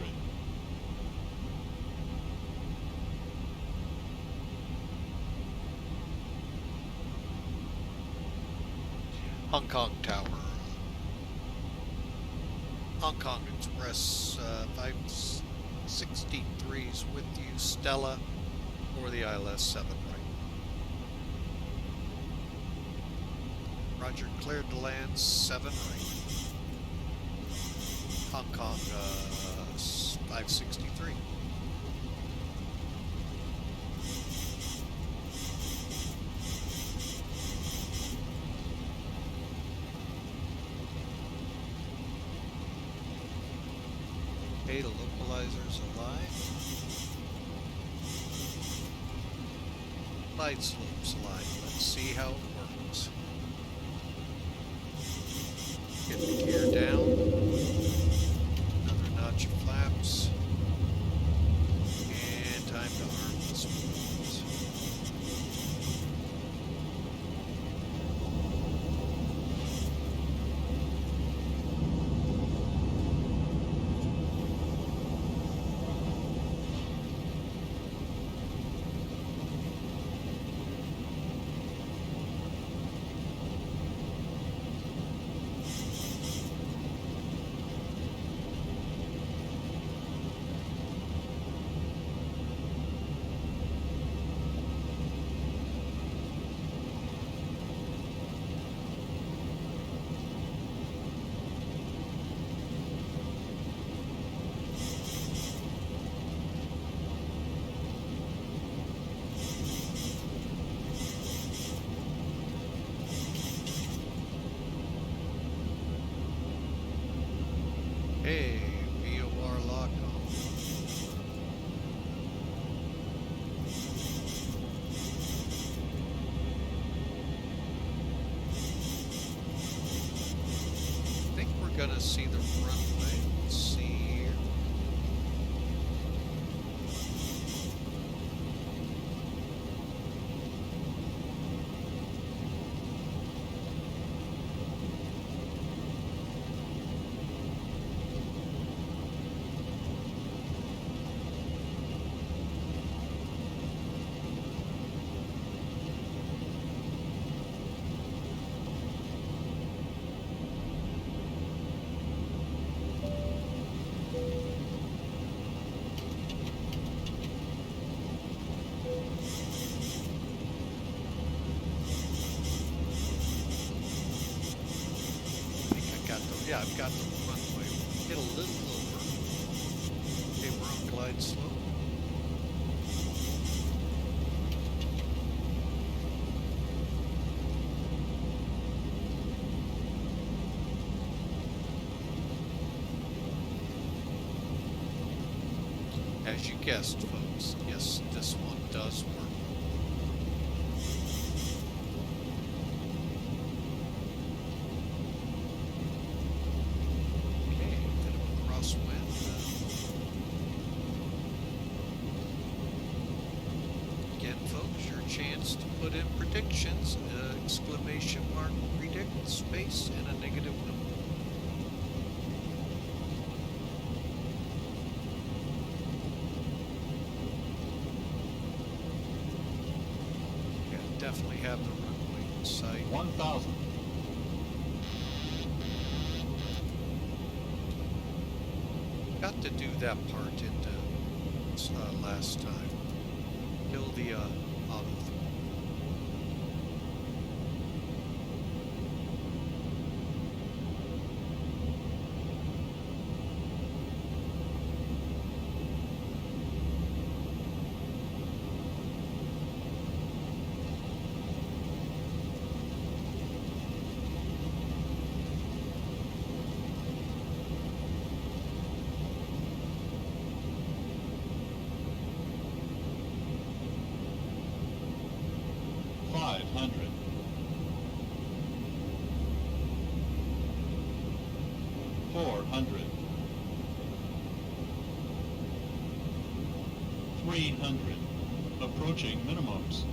Hong Kong Tower. Hong Kong Express 563's with you, Stella, or the ILS 7, right? Roger, cleared to land 7, right? Hong Kong 563. Okay, the localizer's alive. Glide slope's alive. Let's see how it works. Get the gear down. Another notch of flaps. And time to arm the spoons. Hey, VOR lock on. I think we're gonna see the runway. Let's see here. Yeah, I've got the runway. Get a little over. Okay, we're on glide slope. As you guessed, folks, yes, this one does work. Chance to put in predictions, exclamation mark, predict, space, and a negative number. Yeah, definitely have the runway in sight. 1,000. Got to do that part into last time. Kill the auto. Approaching minimums.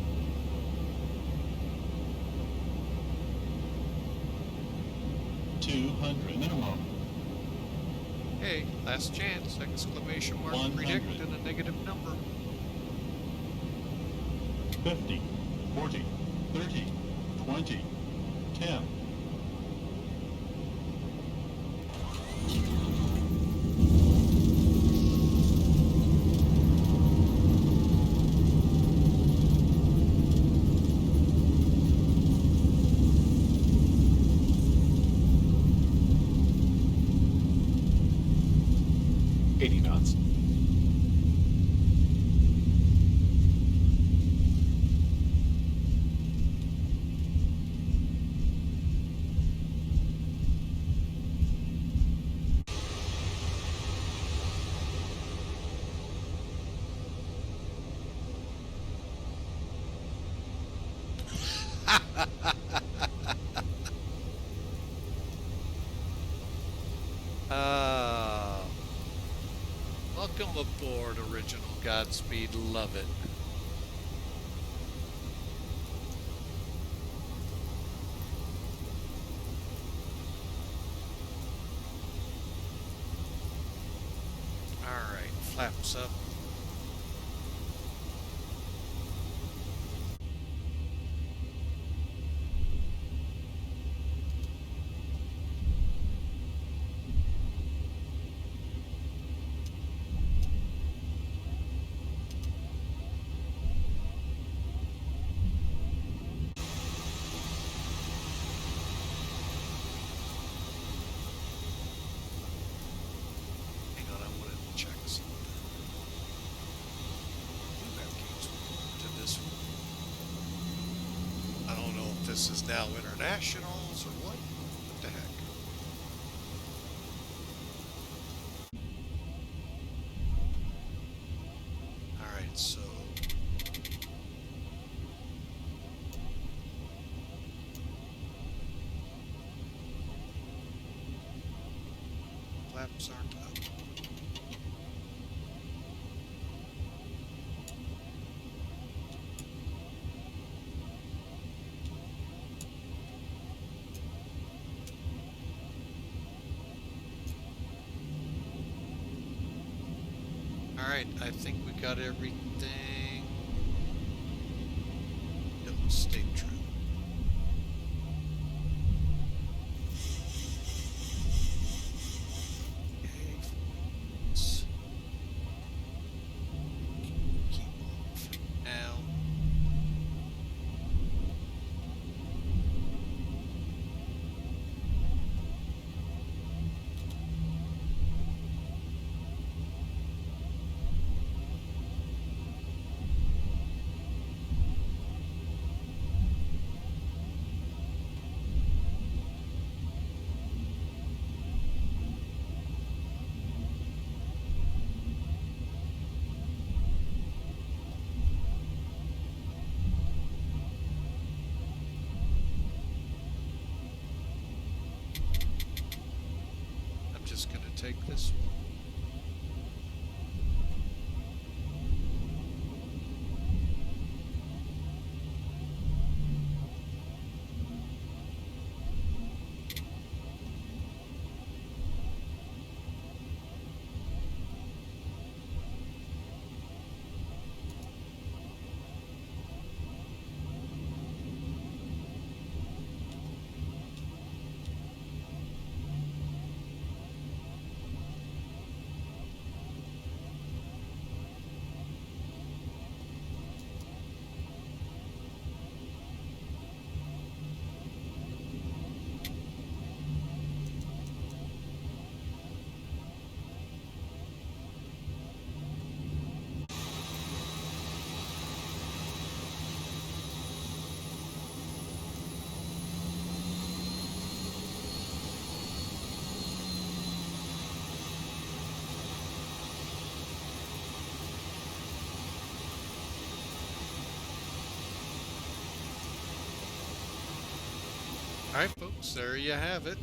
200 minimum. Hey, last chance, exclamation mark, 100. predict, and a negative number. 50, 40, 30, 20, 10. Welcome aboard, original Godspeed, love it. Alright, flaps up. This is now internationals or what? What the heck? Alright, so flaps aren't up. Alright, I think we got everything. Don't stay true. Okay, let's keep on for now. I'm just gonna take this one. Alright folks, there you have it.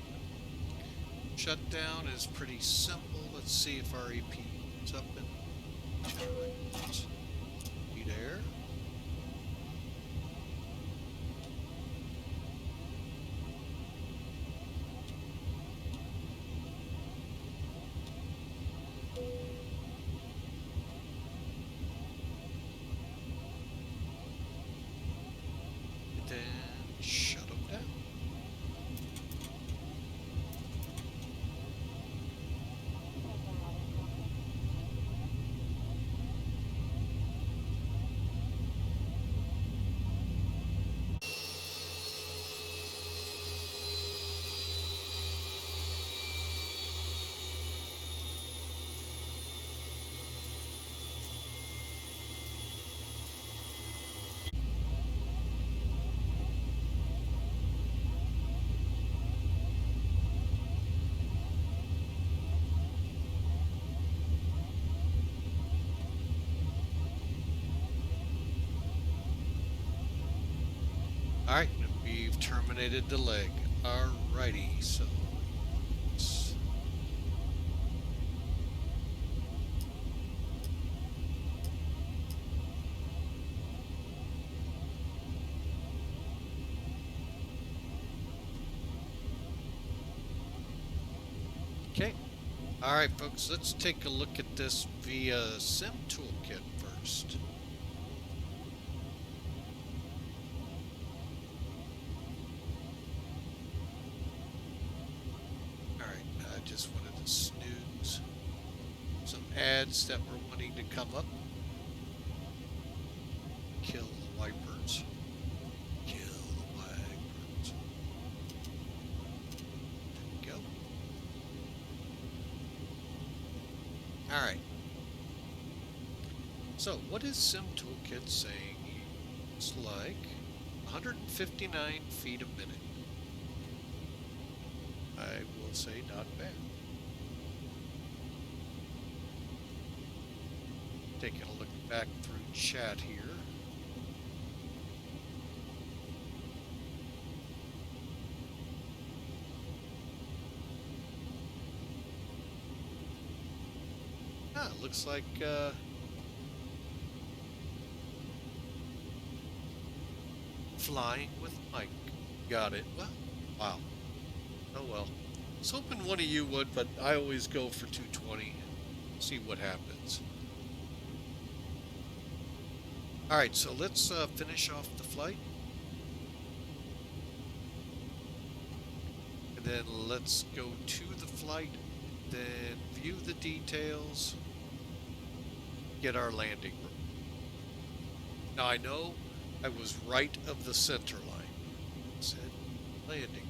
Shutdown is pretty simple. Let's see if our EP is up and generate heat air. Then shut them down. Alright, we've terminated the leg. Alrighty, so let's okay. Alright folks, let's take a look at this VATSIM toolkit first. Just wanted to snooze some ads that were wanting to come up. Kill the wipers. Kill the wipers. There we go. Alright. So, what is Sim Toolkit saying? It's like 159 feet a minute. I will say not bad. Taking a look at back through chat here. Ah, looks like flying with Mike. Got it. Well, wow. Oh well. I was hoping one of you would, but I always go for 220 and see what happens. Alright, so let's finish off the flight. And then let's go to the flight, then view the details, get our landing room. Now I know I was right of the center line. It said landing room.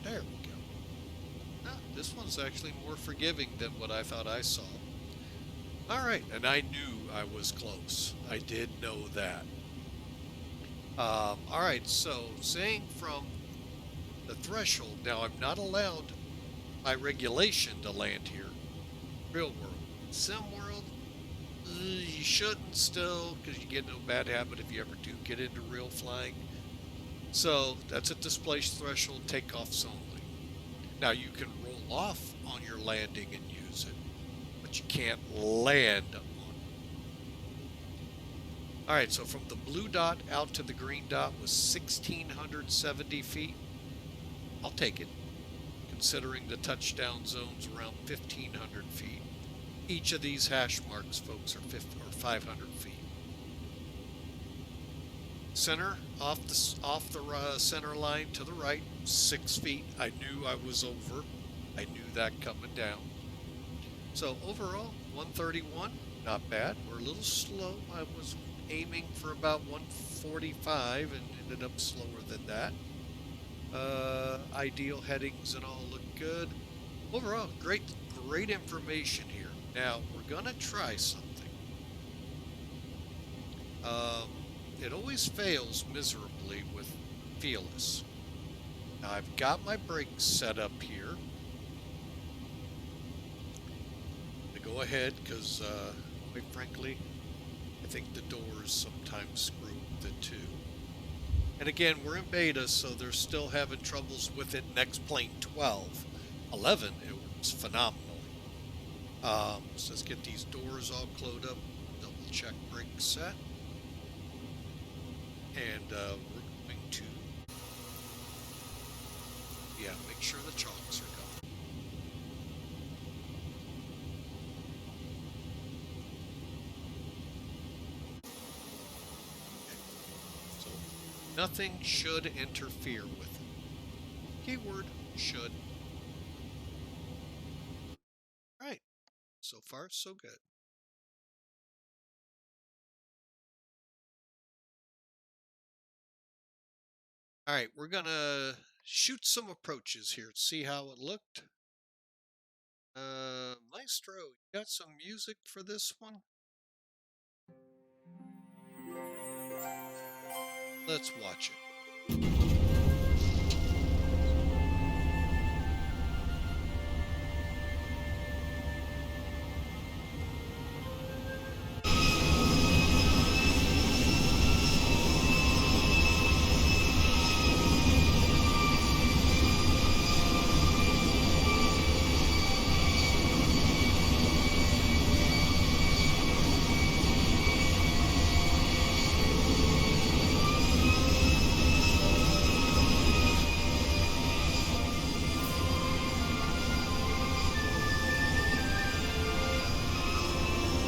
There we go. Ah, this one's actually more forgiving than what I thought I saw. Alright, and I knew I was close. I did know that. Alright, so saying from the threshold, now I'm not allowed by regulation to land here. Real world. Sim world, you shouldn't still, because you get into a bad habit if you ever do get into real flying. So that's a display threshold, takeoffs only. Now you can roll off on your landing and use it, but you can't land on it. Alright, so from the blue dot out to the green dot was 1,670 feet. I'll take it, considering the touchdown zone's around 1,500 feet. Each of these hash marks, folks, are 500 feet. Center, off the center line to the right, 6 feet. I knew I was over. I knew that coming down. So overall, 131, not bad. We're a little slow. I was aiming for about 145 and ended up slower than that. Ideal headings and all look good. Overall, great information here. Now, we're gonna try something. It always fails miserably with Fearless. Now, I've got my brakes set up here. To go ahead, because, quite frankly, I think the doors sometimes screw the two. And again, we're in beta, so they're still having troubles with it in X-Plane12. 11, it works phenomenally. So let's get these doors all closed up, double check brake set. And we're going to, make sure the chocks are going. So nothing should interfere with it. Keyword should. Right. So far, so good. All right, we're gonna shoot some approaches here to see how it looked. Maestro, you got some music for this one? Let's watch it.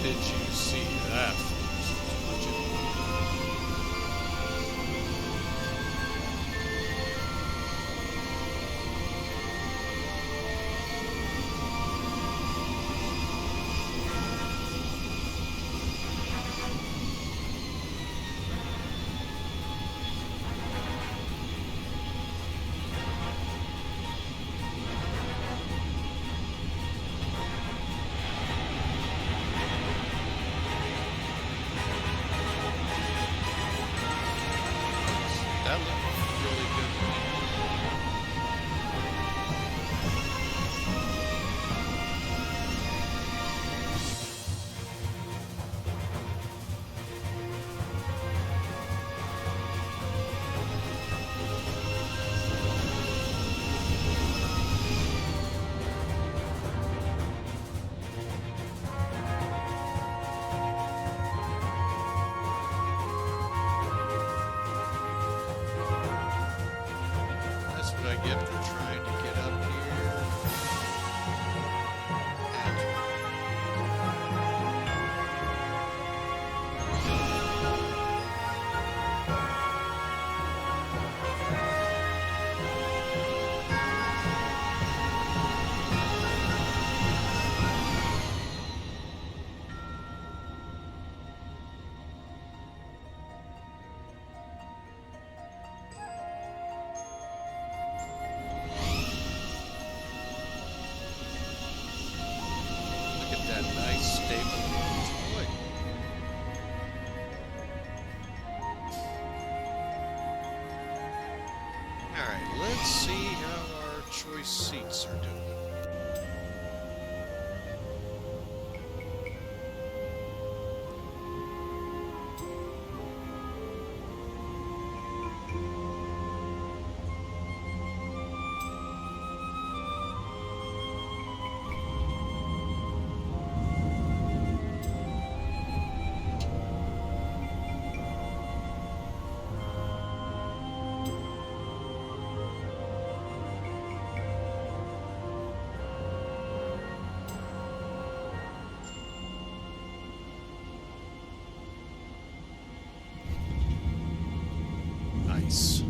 Did you see that? Watch it. Yep, they're trying to get up here. Look at that nice stable toy. Alright, let's see how our choice seats are doing. Nice.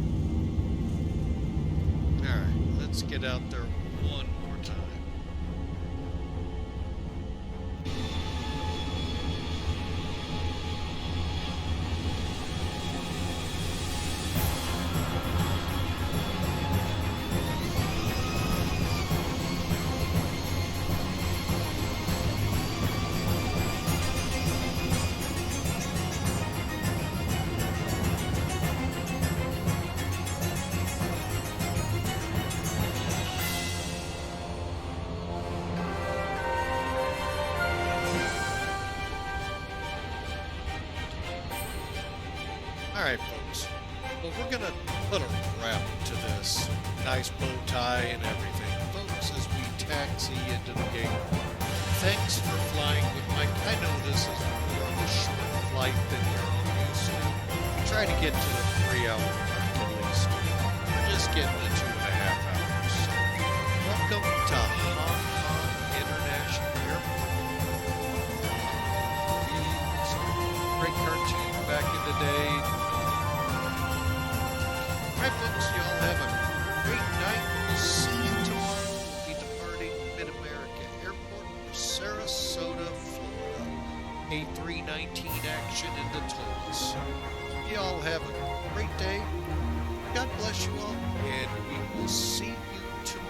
Alright, let's get out there one more time. Alright, folks. Well, we're going to put a wrap to this. Nice bow tie and everything. Folks, as we taxi into the gate, thanks for flying with Mike. I know this is more of a short flight than you're all used to. Try to get to the 3-hour mark at least. We're just getting to 2.5 hours. So, welcome to Hong Kong International Airport. Great cartoon back in the day. Alright, folks, y'all have a great night. We'll see you tomorrow. We'll be departing Mid-America Airport for Sarasota, Florida. A319 action in the Taurus. Y'all have a great day. God bless you all, and we will see you tomorrow.